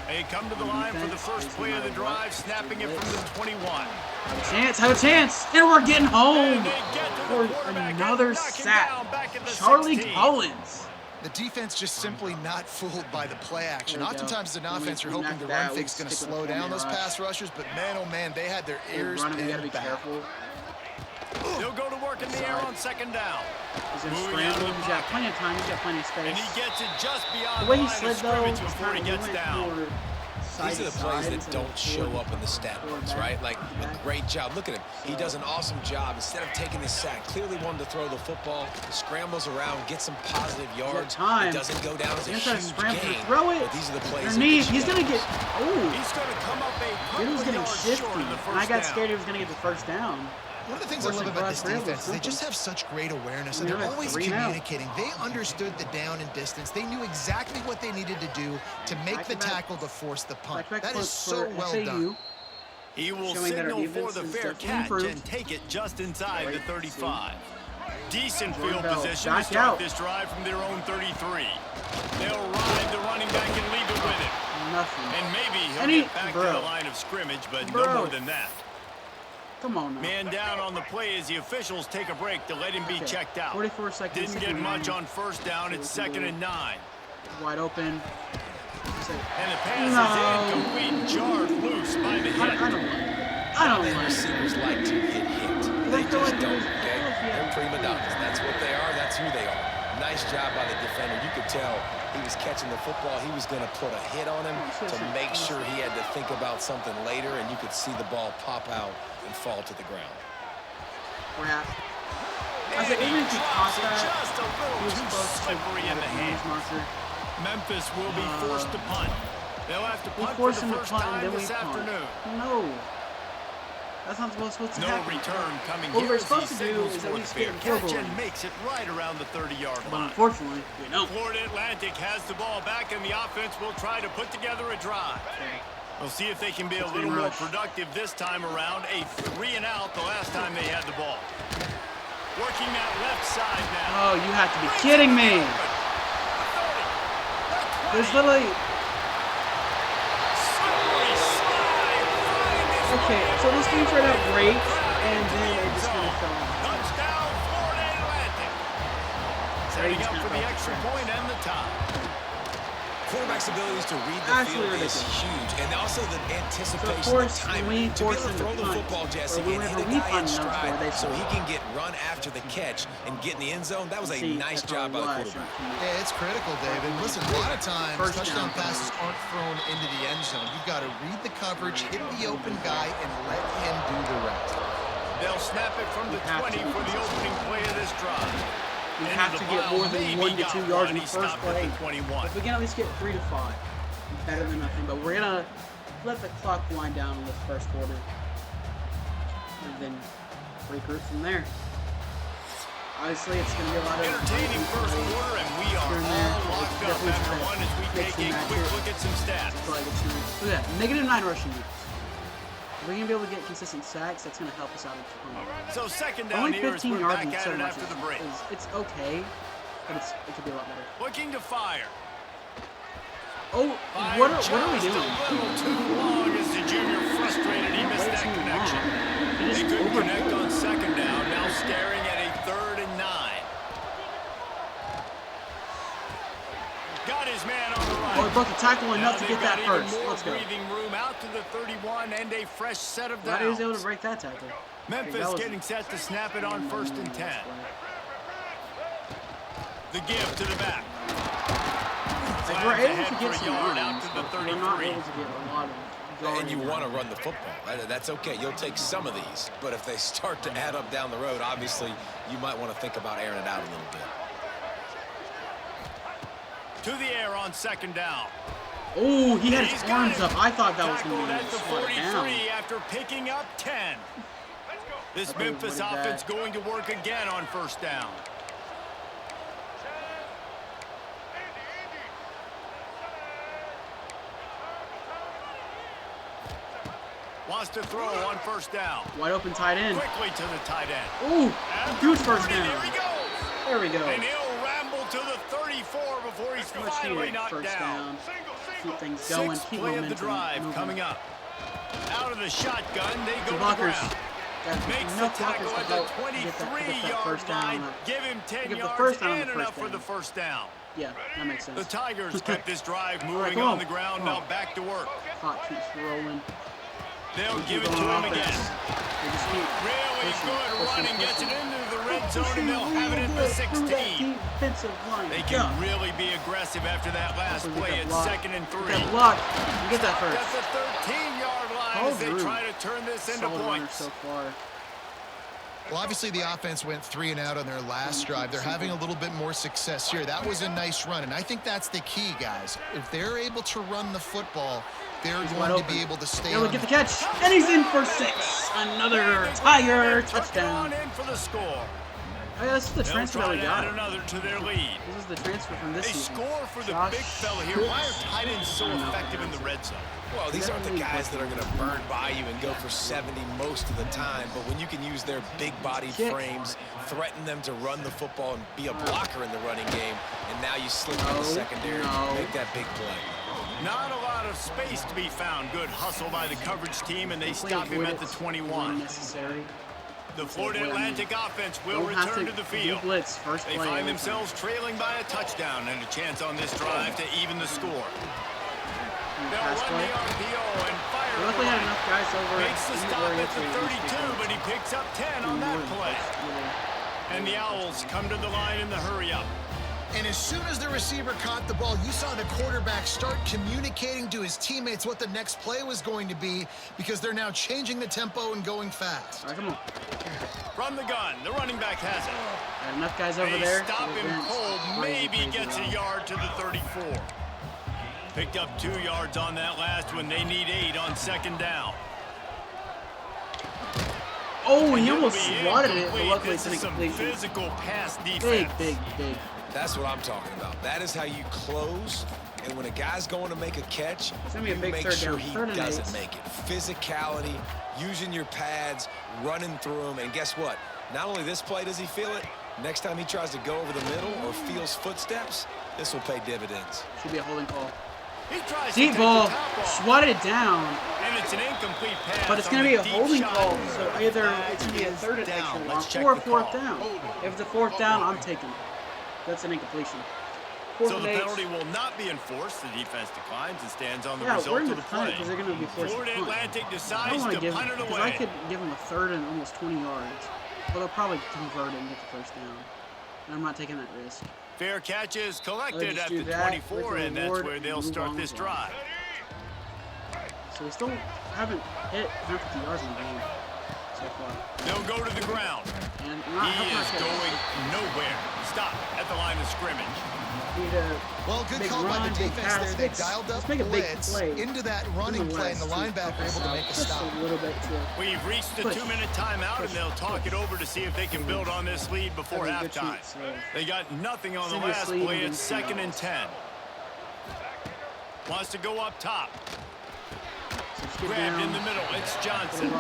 They come to the line for the first play of the drive, snapping it from the 21. Have a chance, and we're getting home for another sack. Charlie Collins. The defense just simply not fooled by the play action. Oftentimes, as an offense, you're hoping the run fake's going to slow down those pass rushers, but man, oh man, they had their ears pinned back. He'll go to work in the air on 2nd down. He's going to scramble. He's got plenty of time. He's got plenty of space. And he gets it just beyond the way he line slid, of scrimmage before he gets down. These are the plays that don't show up in the stat books, right? Like, a great job. Look at him. He does an awesome job. Instead of taking the sack, clearly wanted to throw the football, scrambles around, gets some positive yards. It doesn't go down as a huge gain. But these are the plays. He's going to get... Oh. He's going to come up a He was getting shifty, and I got scared he was going to get the first down. One of the things I love about this defense is they just have such great awareness, and they're always communicating. They understood the down and distance. They knew exactly what they needed to do to make the tackle to force the punt. That is so well done. He will signal for the fair catch and take it just inside the 35. Decent field position to start this drive from their own 33. They'll ride the running back and leave it with him. Nothing. And maybe he'll get back to the line of scrimmage, but no more than that. Come on now. Man down on the play as the officials take a break to let him be checked out. 44 seconds. Didn't get much on first down. It's 2nd and 9. Wide open. And the pass is incomplete, jarred loose by the hit. I don't think receivers like to get hit. They just don't, okay? They're prima donnas. That's what they are. That's who they are. Nice job by the defender. You could tell he was catching the football. He was going to put a hit on him to make sure he had to think about something later, and you could see the ball pop out and fall to the ground. Crap. I said, even if he caught that, just a little he was too supposed to slippery in the hand. marker. Memphis will be forced to punt. They'll have to punt for force the him to first punt, time and then we this punt. afternoon. No. That's not supposed to No happen. return coming What here we're as supposed he to do signals is for at the least fair get a catch field goal. and makes it right around the 30-yard But line. unfortunately, we don't. Florida Atlantic has the ball back, and the offense will try to put together a drive. Okay. We'll see if they can be a little more productive this time around. A 3-and-out the last time they had the ball. Working that left side now. Oh, you have to be kidding me. There's literally... Okay, so this game started out great, and then it just kind of fell off. Touchdown, Florida Atlantic. Setting up for the extra point and the tie. Quarterback's abilities to read the field is huge, and also the anticipation, the timing. To be able to throw the football, Jesse, and hit a guy in stride so he can get run after the catch and get in the end zone. That was a nice job by the quarterback. Yeah, it's critical, David. Listen, a lot of times, touchdown passes aren't thrown into the end zone. You've got to read the coverage, hit the open guy, and let him do the rest. They'll snap it from the 20 for the opening play of this drive. We have to get more than 1 to 2 yards in the first play. If we can at least get 3 to 5, better than nothing. But we're gonna let the clock wind down in this first quarter, and then regroup from there. Obviously, it's gonna be a lot of entertaining first quarter, and we are all locked up after one as we take a quick look at some stats. Look at that, -9 rushing yards. If we're gonna be able to get consistent sacks, that's gonna help us out a ton. So second down only here 15 as we're yards back and at 7 it rushes after the break. It's okay, but it could be a lot better. Looking to fire. Oh, what are we doing? A little too long as the junior frustrated. He missed that connection. They couldn't connect on second down. Now staring at a 3rd and 9. Got his man on the right. Oh, broke the tackle enough to get that first. Let's go. Breathing room out to the 31 and a fresh set of downs. Glad he was able to break that tackle. Memphis getting set to snap it on 1st and 10. The give to the back. Like we're able to get some yard yards, out to the but 33. we're not able to get a lot of yards. And you want to run the football. That's okay. You'll take some of these. But if they start to add up down the road, obviously, you might want to think about airing it out a little bit. To the air on second down. Oh, he had his arms up. I thought that was going to be at the 43 after picking up 10. This Memphis offense going to work again on 1st down. Wants to throw on 1st down. Wide open tight end. Quickly to the tight end. Oh, huge first down. There he goes. There we go. And he'll ramble to the 34 before he's finally knocked down. Keep things going. Sixth Keep play momentum of the drive moving. coming up. Out of the shotgun, they go to the blockers. ground. Makes the tackle at the 23-yard line. Give him 10 yards and enough for the first down. Yeah, that makes sense. The Tigers kept this drive moving on the ground. Now back to work. Clock keeps rolling. They'll give it to him again. Really good run and gets it into the red zone, and they'll have it at the 16. They can really be aggressive after that last play at 2nd and 3. That block. You get that first. That's the 13-yard line as they try to turn this into points. So far. Well, obviously the offense went 3 and out on their last drive. They're having a little bit more success here. That was a nice run, and I think that's the key, guys. If they're able to run the football, they're going to be able to stay on. Get the catch, and he's in for 6. Another Tiger touchdown. In for the score. Oh, yeah, this is the transfer that we got. Another to their lead. This is the transfer from this season. They score for the big fella here. Why are tight ends so effective in the red zone? Well, these aren't the guys that are going to burn by you and go for 70 most of the time, but when you can use their big-bodied frames, threaten them to run the football and be a blocker in the running game, and now you slip in the secondary and make that big play. Not a lot of space to be found. Good hustle by the coverage team, and they stop him at the 21. The Florida Atlantic offense will return to the field. They find themselves trailing by a touchdown and a chance on this drive to even the score. They'll run the RPO and fire luckily had enough guys over. Makes the stop at the 32, but he picks up 10 on that play. And the Owls come to the line in the hurry-up. And as soon as the receiver caught the ball, you saw the quarterback start communicating to his teammates what the next play was going to be, because they're now changing the tempo and going fast. All right, come on. From the gun, the running back has it. Got enough guys over there. Stop him cold, maybe gets a yard to the 34. Picked up 2 yards on that last one. They need 8 on second down. Oh, he almost swatted it, but luckily it's an some incompletion. physical pass defense. Big. That's what I'm talking about. That is how you close. And when a guy's going to make a catch, you make sure he doesn't make it. Physicality, using your pads, running through them. And guess what? Not only this play does he feel it, next time he tries to go over the middle or feels footsteps, this will pay dividends. Should be a holding call. He tries Deep to ball, take the top off. swatted it down. And it's an incomplete pass. But it's going to be a holding call, so either it's going to be a third and extra long or a fourth down. If it's a fourth down, I'm taking it. That's an incompletion. So the penalty will not be enforced. The defense declines and stands on the result of the play. Because they're going to be forced to punt. Atlantic I don't decides want to to give punt it because away. I could give them a third and almost 20 yards. But they'll probably convert it and get the first down. And I'm not taking that risk. Fair catch is collected at do the that 24, with the and that's reward where they'll and move start on this with it. drive. So we still haven't hit 150 yards in the game so far. They'll go to the ground. And He is going nowhere. Stop at the line of scrimmage. Well, good call by the defense there. They dialed up blitz into that running play, and the linebacker able to make a stop. A little bit too. We've reached the 2-minute timeout, and they'll talk it over to see if they can build on this lead before halftime. They got nothing on the last play. It's 2nd and 10. Wants to go up top. Grabbed in the middle. It's Johnson.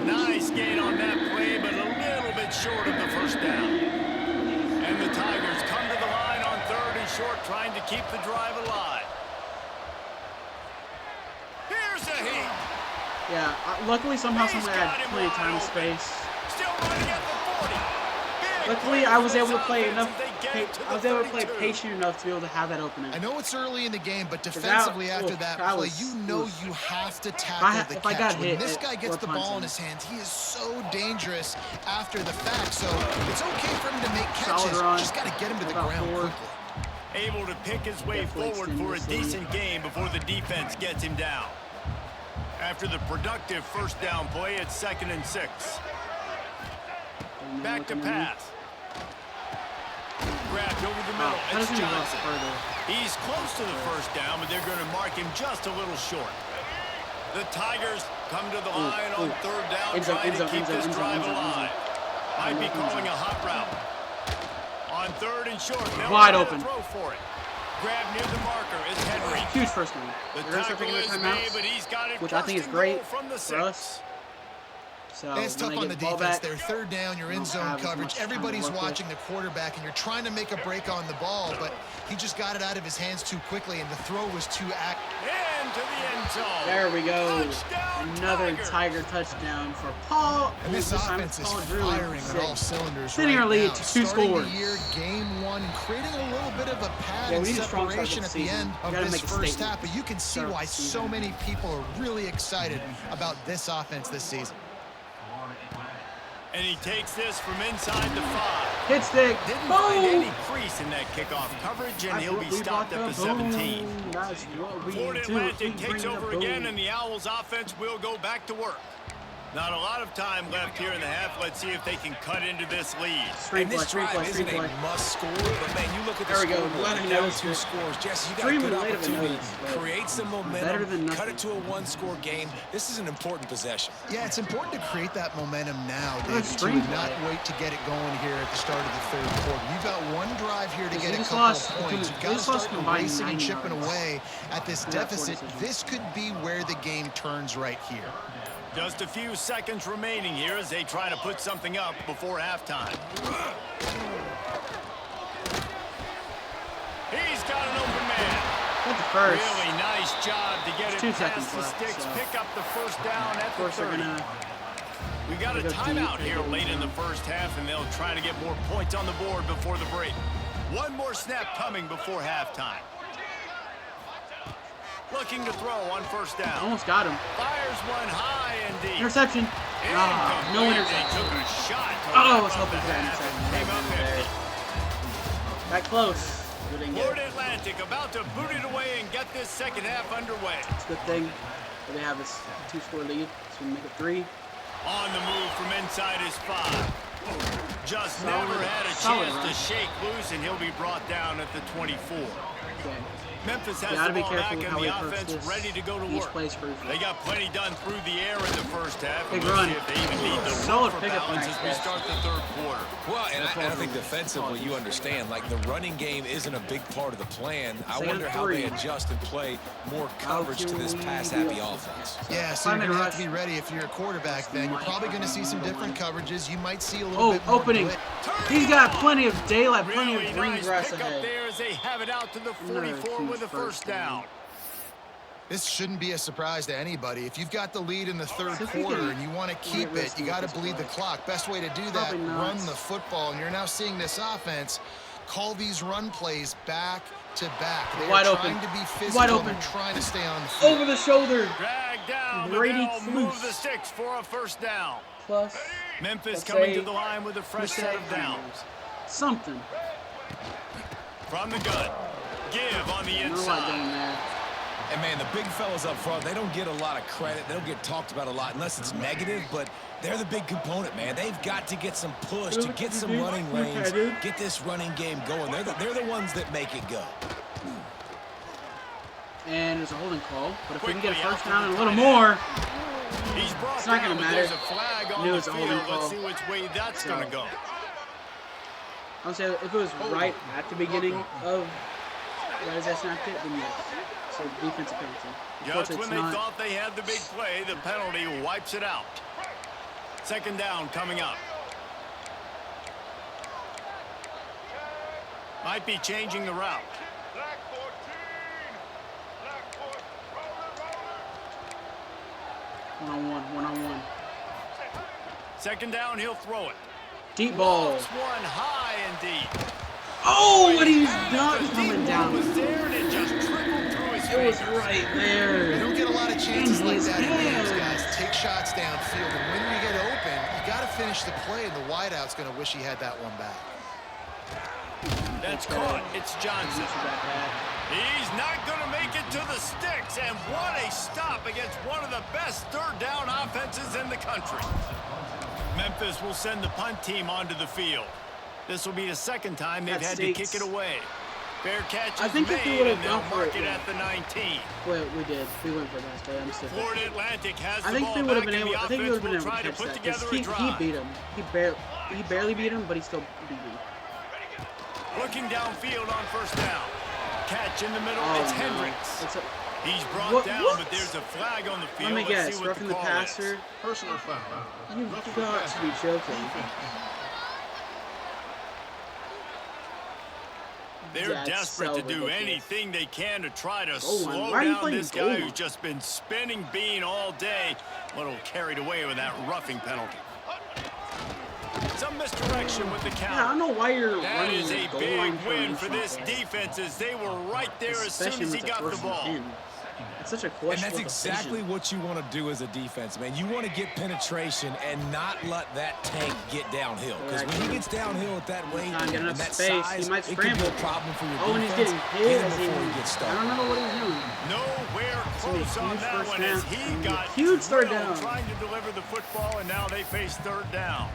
Nice gain on that play, but a little bit short of the first down. And the Tigers come to the line on 3rd and short, trying to keep the drive alive. Here's a heat. Yeah, luckily somehow somebody had plenty of time and space. Still running at the 40. Luckily, I was able to play enough. I was able to play patient enough to be able to have that opening. I know it's early in the game, but defensively after that play, you know you have to tackle the catch. When this guy gets the ball in his hands, he is so dangerous after the fact. So it's okay for him to make catches. Just got to get him to the ground quickly. Able to pick his way forward for a decent game before the defense gets him down. After the productive first down play, it's 2nd and 6. Back to pass. Grabbed over the middle. It's Johnson. He's close to the first down, but they're going to mark him just a little short. The Tigers come to the line on 3rd down, trying to keep this drive alive. Might be calling a hot route. On 3rd and short, wide open. Throw for it. Grab near the marker. It's Henry. Huge first down. They're going to start taking their timeouts, which I think is great for us. So it's tough on the defense. They're 3rd down, you're in zone coverage. Everybody's watching the quarterback, and you're trying to make a break on the ball, but he just got it out of his hands too quickly, and the throw was too active. Into the end zone. There we go. Touchdown, Another Tiger touchdown for Paul. And this offense is firing on all cylinders. Sending our lead to 2 scores. The year, game 1, creating a little bit of a pad and separation at the end of this first half, but you can see why so many people are really excited about this offense this season. And he takes this from inside the 5. Hit stick. Didn't find any crease in that kickoff coverage, and he'll be stopped at the 17. Florida Atlantic takes over again, and the Owls offense will go back to work. Not a lot of time left here in the half. Let's see if they can cut into this lead. And this drive isn't a must score, but man, you look at the scoreboard, down 2 scores. Jesse, you got a good opportunity. Create some momentum, cut it to a 1-score game. This is an important possession. Yeah, it's important to create that momentum now, David, to not wait to get it going here at the start of the 3rd quarter. You've got one drive here to get a couple of points. You've got to start racing and chipping away at this deficit. This could be where the game turns right here. Just a few seconds remaining here as they try to put something up before halftime. He's got an open man. Really nice job to get it past the sticks. Pick up the first down at the 30. We got a timeout here late in the first half, and they'll try to get more points on the board before the break. One more snap coming before halftime. Looking to throw on first down. Almost got him. Fires one high and deep. Interception. No interception. Took a shot. Oh, I was hoping for that interception. Came up empty. Got close. We didn't get Florida it. Atlantic about to boot it away and get this second half underway. It's a good thing that they have this 2-score lead, so we make it 3. On the move from inside his 5. Just never had a chance to shake loose, and he'll be brought down at the 24. Okay. Memphis has Gotta the be ball careful back how and we the approach offense this. ready to go to Each work. play's crucial. They got plenty done through the air in the first half. Big We'll run. see if they even need the Solid run for pickup balance next as we catch. start the third quarter. Well, and I think defensively, you understand, like the running game isn't a big part of the plan. I wonder how they adjust and play more coverage to this pass-happy offense. Yeah, so you're going to have to be ready if you're a quarterback then. You're probably going to see some different coverages. You might see a little bit more opening. blitz. He's got plenty of daylight, plenty Really of green nice grass pickup ahead. there as they have it out to the 44 with a first down. This shouldn't be a surprise to anybody. If you've got the lead in the third quarter and you want to keep it, you got to bleed the clock. Best way to do that, run the football. And you're now seeing this offense call these run plays back to back. They are trying to be physical and trying to stay on the field. Over the shoulder. Drag down, Brady but they'll move the sticks for a first down. Plus, Memphis coming to the line with a fresh set of downs. Something. From the gun. Give on the inside. And, man, the big fellas up front, they don't get a lot of credit. They don't get talked about a lot unless it's negative, but they're the big component, man. They've got to get some push, to get some running lanes, get this running game going. They're the ones that make it go. And there's a holding call, but if we can get a first down and a little more, it's not going to matter. There's a flag on the field. Let's see which way that's going to go. I'll say if it was right at the beginning of as I snapped it, then yes. So defensive penalty. Just when they thought they had the big play, the penalty wipes it out. Second down coming up. Might be changing the route. One-on-one. Second down, he'll throw it. Deep ball. One high and deep. Oh, but he's not coming down. Was there and it just trickled through his fingers. It was right there. You don't get a lot of chances like that in games, guys. Take shots downfield, and when you get open, you got to finish the play, and the wideout's going to wish he had that one back. That's caught. It's Johnson. He's not going to make it to the sticks, and what a stop against one of the best third down offenses in the country. Memphis will send the punt team onto the field. This will be the second time they've had to kick it away. Fair catch is made, and they'll mark it at the 19. Well, we did. We went for that, but I'm still. Florida Atlantic has the ball I think we would have been able. I I think we would have been able to try to catch put that together because a drive. he beat him. He barely beat him, but he still beat him. Looking downfield on first down. Catch in the middle. It's Hendricks. He's brought down, but there's a flag on the field. Let me guess. See what Roughing the passer. Personal foul. You've got to be joking. They're desperate to do anything they can to try to slow down this guy who's just been spinning bean all day. A little carried away with that roughing penalty. Some misdirection with the count. Yeah, I don't know why you're that running is a goal big line win for this defense as they were right there as soon as he got the ball. It's such a And questionable that's exactly decision. what you want to do as a defense, man. You want to get penetration and not let that tank get downhill. Because when he gets downhill at that weight and that space, size, he might it could be scramble. a problem for your Oh, and he's defense. getting hit. Get him before he gets I started. don't know what he's doing. Nowhere close on that one as he got huge third down. trying to deliver the football, and now they face third down.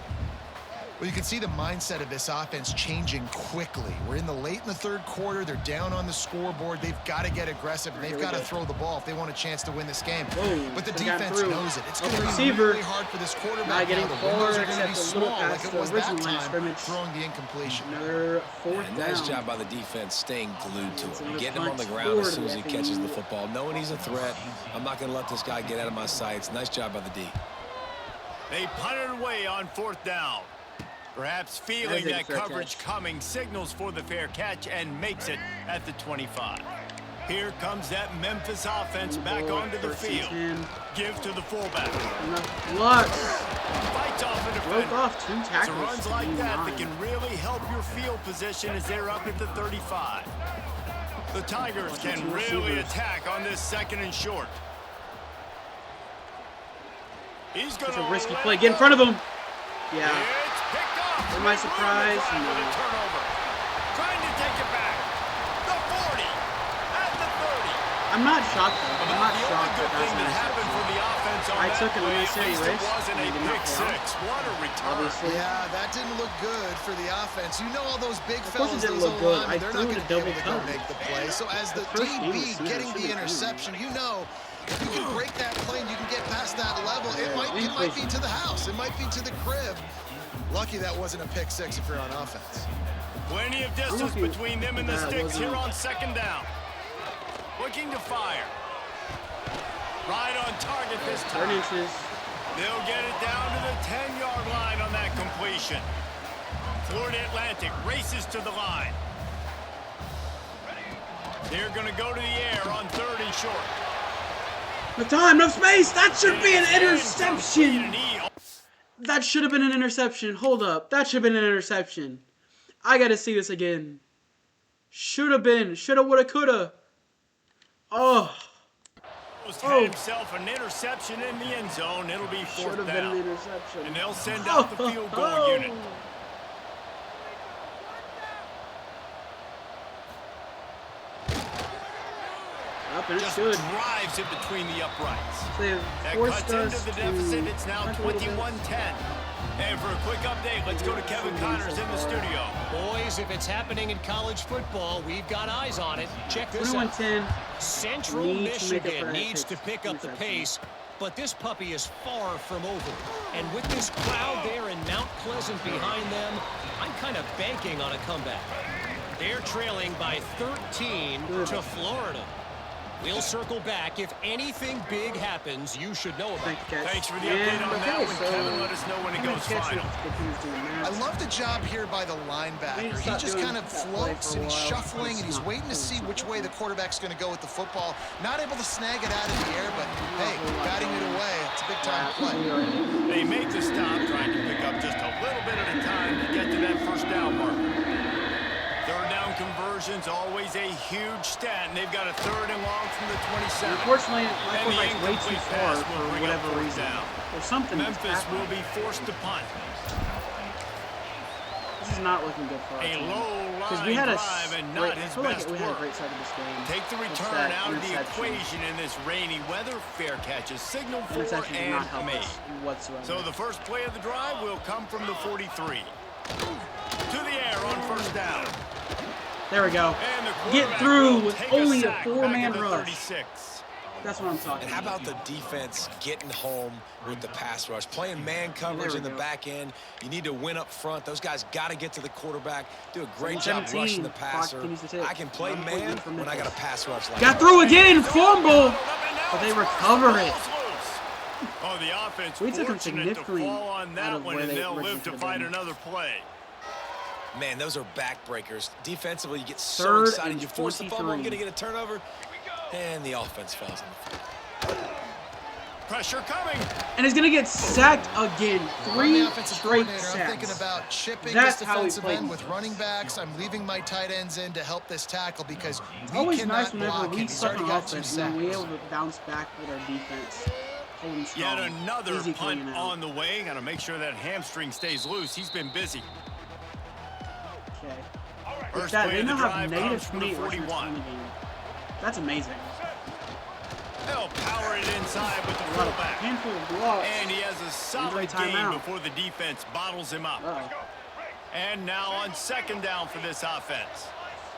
Well, you can see the mindset of this offense changing quickly. We're in the third quarter. They're down on the scoreboard. They've got to get aggressive, and they've got to throw the ball if they want a chance to win this game. But the defense knows it. It's going to be really hard for this quarterback. Not getting now. The windows are going to be except a little small, past like it the was that original line of time, scrimmage. throwing the incompletion. Another fourth down. Nice job by the defense staying glued to him, another getting him on the punt ground as forward soon as he with catches him. the football, knowing he's a threat. I'm not going to let this guy get out of my sights. Nice job by the D. They punted away on fourth down. Perhaps feeling that coverage coming, signals for the fair catch and makes it at the 25. Here comes that Memphis offense back onto the field. Give to the fullback. Luck. Fights off a defender. Broke off 2 tackles. So runs like that can really help your field position as they're up at the 35. The Tigers can really attack on this 2nd and short. He's going to a risky play. Get in front of him. Yeah. It's picked off. Am I surprised? No. Turnover. Trying to take it back. The 40. At the 30. I'm not shocked though. I'm not shocked that that's that happened for the offense on I took it when I said it wasn't a pick six. What a return. Obviously. Yeah, that didn't look good for the offense. You know all those big fellas, didn't those look good. linemen, they're not going to be able to go coverage. make the play. So as the DB getting the interception, you know, if you can break that play and you can get past that level, it might be to the house. It might be to the crib. Lucky that wasn't a pick six if you're on offense. Plenty of distance between them and the sticks here on 2nd down. Looking to fire. Right on target this time. 30 inches. They'll get it down to the 10-yard line on that completion. Florida Atlantic races to the line. They're going to go to the air on 3rd and short. No time, no space. That should be an interception. That should have been an interception. Hold up. That should have been an interception. I got to see this again. Should have been. Shoulda, woulda, coulda. Oh. Had himself an interception in the end zone. It'll be 4th down. And they'll send out the field goal unit. Up and Just good. drives it between the uprights. That Forced cuts us into the deficit. to It's now punt a little bit. 21-10. And for a quick update, let's go to Kevin Connors in the studio. Boys, if it's happening in college football, we've got eyes on it. Check this out. 21-10. Central Michigan needs to pick up the pace, but this puppy is far from over. And with this crowd there in Mount Pleasant behind them, I'm kind of banking on a comeback. They're trailing by 13 to Florida. We'll circle back. If anything big happens, you should know about it. Thanks for the update on that one, Kevin. Let us know when it goes final. I love the job here by the linebacker. He just kind of floats and he's shuffling and he's waiting to see which way the quarterback's going to go with the football. Not able to snag it out of the air, but hey, batting it away. It's a big time play. They make the stop, trying to pick up just a little bit at a time to get to that 1st down marker. 3rd down conversion's always a huge stat, and they've got a 3rd and long from the 27. Unfortunately, my quarterback's way too far for whatever reason. Or something. Memphis will be forced to punt. This is not looking good for us. A low line we had a drive and not his best we had a work. great start of this game. Take the return out of the equation in this rainy weather. Fair catches signaled for and made. Whatsoever. So the first play of the drive will come from the 43. To the air on 1st down. There we go. Get through with only a 4-man rush. 36. That's what I'm talking about. And how about the defense getting home with the pass rush? Playing man coverage in the back end. You need to win up front. Those guys got to get to the quarterback. Do a great job rushing the passer. I can play man when I got a pass rush like that. Got through again. Fumble. But they recover it. Oh, the offense we took them fortunate to significantly fall on that one, and they'll live to fight been. another play. Man, those are backbreakers. Defensively, you get so excited. You force the fumble, I'm going to get a turnover, and the offense falls on the field. Pressure coming. And he's going to get sacked again. 3 straight sacks. I'm thinking about chipping That's this how defensive end with running backs. I'm leaving my tight ends in to help this tackle because it's we always cannot nice whenever block we him. He's suck already on got 2 offense sacks. and we're able to bounce back with our defense. Yet another punt on the way. Got to make sure that hamstring stays loose. He's been busy. Okay. First That, play they of the now have drive negative comes from the 28 41. That's amazing. They'll power it inside with the A fullback. handful of blocks. And he has a solid game before the defense bottles him up. And now on 2nd down for this offense.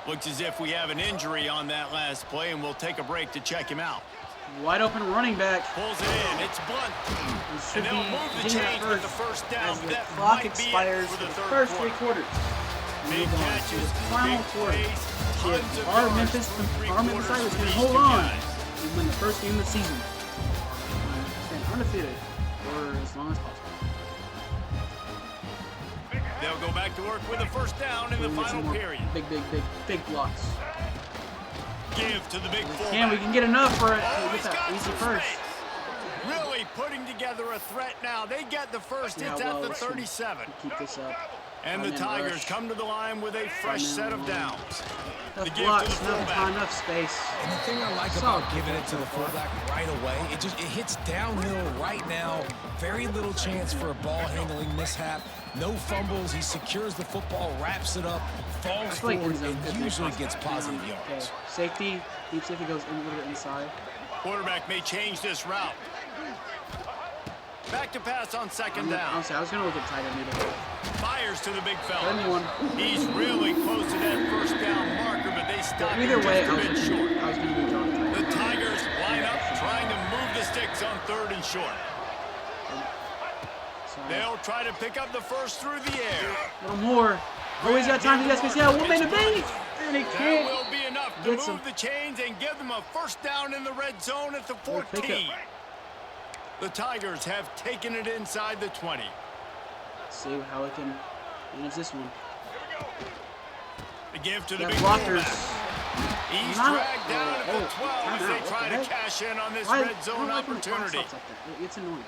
Looks as if we have an injury on that last play, and we'll take a break to check him out. Wide open running back. Pulls it in. It's Blunt. And they'll move the chains with the 1st down. As the That clock might expires be it for the first 3 quarters. Big catches, final big quarter. plays, Our Memphis Tigers can hold on and win the first game of the season. Stay undefeated for as long as possible. They'll go back to work with a 1st down in the final period. Big blocks. Give to the big fullback. And we can get enough for it. Oh, Get that easy first. Really putting together a threat now. They get the first. It's at the 37. Keep this up. And the Tigers come to the line with a fresh set of downs. The blocks, enough space. And the thing I like about giving it to the fullback right away, it hits downhill right now. Very little chance for a ball handling mishap. No fumbles. He secures the football, wraps it up, falls forward, and usually gets positive yards. Okay. Safety, deep safety goes in a little bit inside. Quarterback may change this route. Back to pass on second down. Honestly, I was going to look at tight end either. Fires to the big fella. He's really close to that first down marker, but they stop either way, just a bit short. I was going to be John. The Tigers line up, trying to move the sticks on 3rd and short. They'll try to pick up the first through the air. A little more. Always got time to get space. Yeah, we'll make a base. And he That can't. will be enough to move the chains and give them a first down in the red zone at the 14. The Tigers have taken it inside the 20. Let's see how we can manage this one. The give to the big blockers. He's dragged down at the 12 as they try to cash in on this red zone opportunity. It's annoying.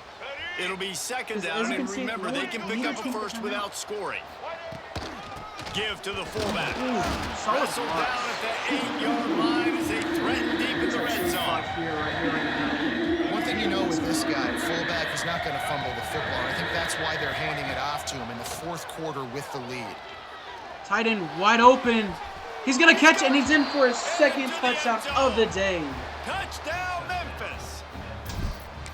It'll be second down, and remember, they can pick up a first without scoring. Give to the fullback. Wrestled down at the 8-yard line as they threaten deep in the red zone. One thing you know with this guy, fullback, is not going to fumble the football. I think that's why they're handing it off to him in the 4th quarter with the lead. Tight end wide open. He's going to catch it, and he's in for his 2nd touchdown of the day. Touchdown, Memphis.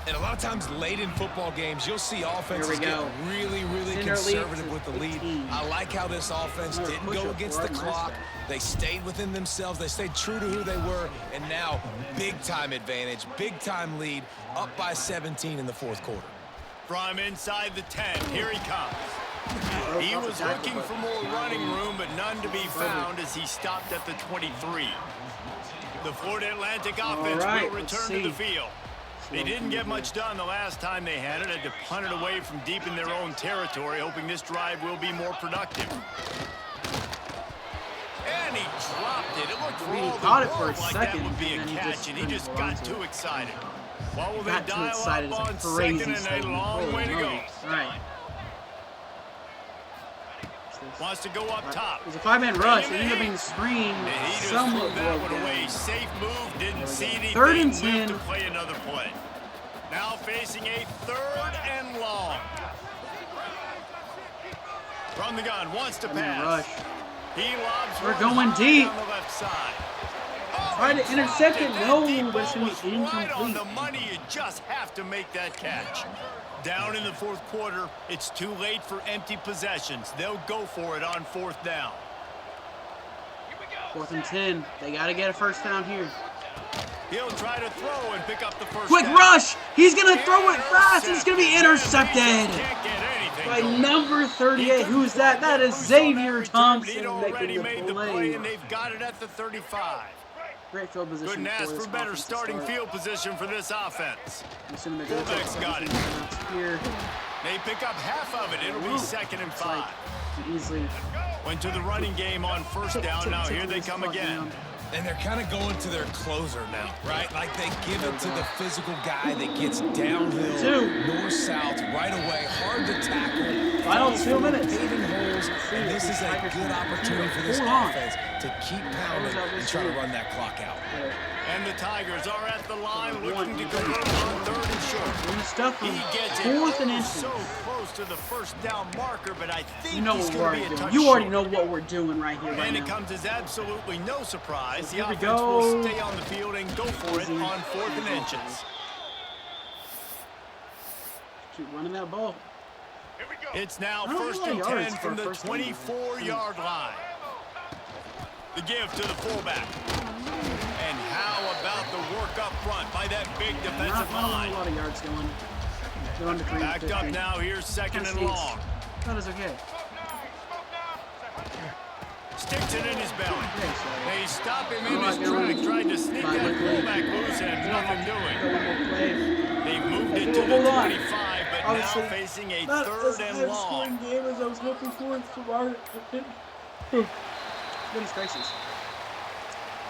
And a lot of times late in football games, you'll see offenses get really, really conservative with the lead. I like how this offense didn't go against the clock. They stayed within themselves. They stayed true to who they were. And now, big-time advantage, big-time lead, up by 17 in the 4th quarter. From inside the 10, here he comes. He was looking for more running room, but none to be found as he stopped at the 23. The Florida Atlantic offense will return to the field. They didn't get much done the last time they had it. Had to punt it away from deep in their own territory, hoping this drive will be more productive. And he dropped it. It looked for all the world like that would be a catch, and he just got too excited. What will they dial up on second and a long way to go? All right. Wants to go up top. It was a 5-man rush. It ended up being screened. He just Somewhat threw that broke one down. away. Safe move. Didn't see anything. 3rd and Moved 10. to play another play. Now facing a 3rd and long. From the gun. Wants to pass. Rush. He lobs. We're going deep. On the left side. Oh, Try to intercept it. No, but it's going to be right on incomplete. the money. You just have to make that catch. Down in the 4th quarter, it's too late for empty possessions. They'll go for it on 4th down. 4th and 10. They got to get a first down here. He'll try to throw and pick up the first Quick down. rush! He's going to throw it fast. It's going to be intercepted Can't get anything by going. number 38. Who's that? That is Xavier He'd Thompson already making made the the play, play. and they've got it at the 35. Great field position. Couldn't ask this for better offense to starting start. field position for this offense. I'm assuming they're going to Fullback's got it. Here. They pick up half of it. It'll be 2nd and 5. Easily. Went to the running game on 1st down. Now here they come again. And they're kind of going to their closer now, right? Like they give it to the physical guy that gets downhill, north-south, right away, hard to tackle. Final 2 minutes. Paving holes, and this is a good opportunity for this offense to keep pounding and try to run that clock out. And the Tigers are at the line looking to convert on 3rd and short. He gets it 4th and inches. so close to the first down marker, but I think You know he's what we're going to already be a doing. touch You already short. know what we're doing right here, right And it now. comes as absolutely no surprise. The Here we offense will go. stay on the field and go for it on 4th and inches. Keep running that ball. It's now I don't 1st know and how 10 yards from for the a first down. 24-yard line. The give to the fullback. And how about the work up front by that big defensive Not line? a lot of yards going. They're under 3. Backed up now, here's 2nd and long. That is okay. Sticks it in his belly. Okay, so They stop him in his track, trying to sneak that fullback loose and nothing doing. They've moved it to the 25, but now facing a 3rd and long. Game as I was hoping for. Goodness gracious.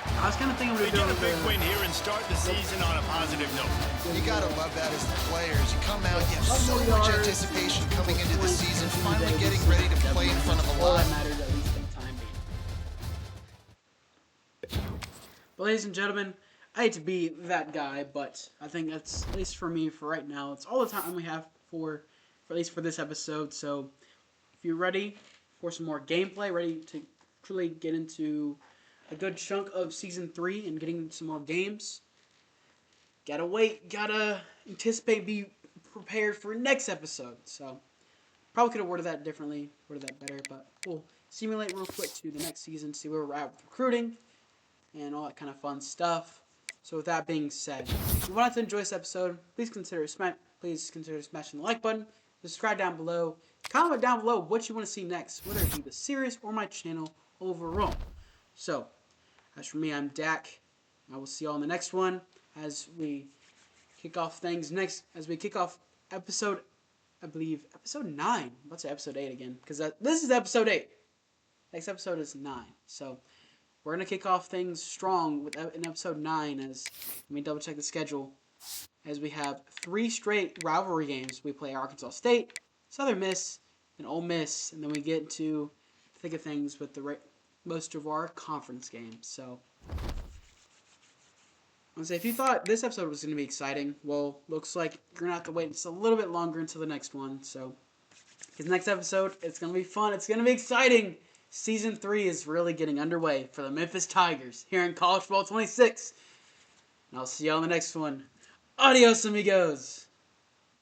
I was kind of thinking they get a big win here and start the season on a positive note. You gotta love that as the players. You come out, you have so much anticipation coming into the season, finally getting ready to play in front of a lot. Matters, at least for the time being. But ladies and gentlemen, I hate to be that guy, but I think that's, at least for me, for right now, it's all the time we have for at least for this episode. So if you're ready for some more gameplay, ready to truly get into a good chunk of Season 3 and getting some more games, gotta wait, gotta anticipate, be prepared for next episode. So probably could have worded that differently, worded that better, but we'll simulate real quick to the next season, see where we're at with recruiting and all that kind of fun stuff. So with that being said, if you wanted to enjoy this episode, please consider smashing the like button, subscribe down below, comment down below what you want to see next, whether it be the series or my channel overall. So, as for me, I'm Dak. I will see y'all in the next one as we kick off episode, I believe, episode 9. I'm about to say episode 8 again, because this is episode 8. Next episode is 9. So, we're going to kick off things strong in episode 9 as, let me double check the schedule, as we have 3 straight rivalry games. We play Arkansas State, Southern Miss, and Ole Miss, and then we get into the thick of things with most of our conference games. So, I want to say, if you thought this episode was going to be exciting, well, looks like you're going to have to wait just a little bit longer until the next one. So, because next episode, it's going to be fun. It's going to be exciting. Season 3 is really getting underway for the Memphis Tigers here in College Football 26. And I'll see you on the next one. Adios, amigos.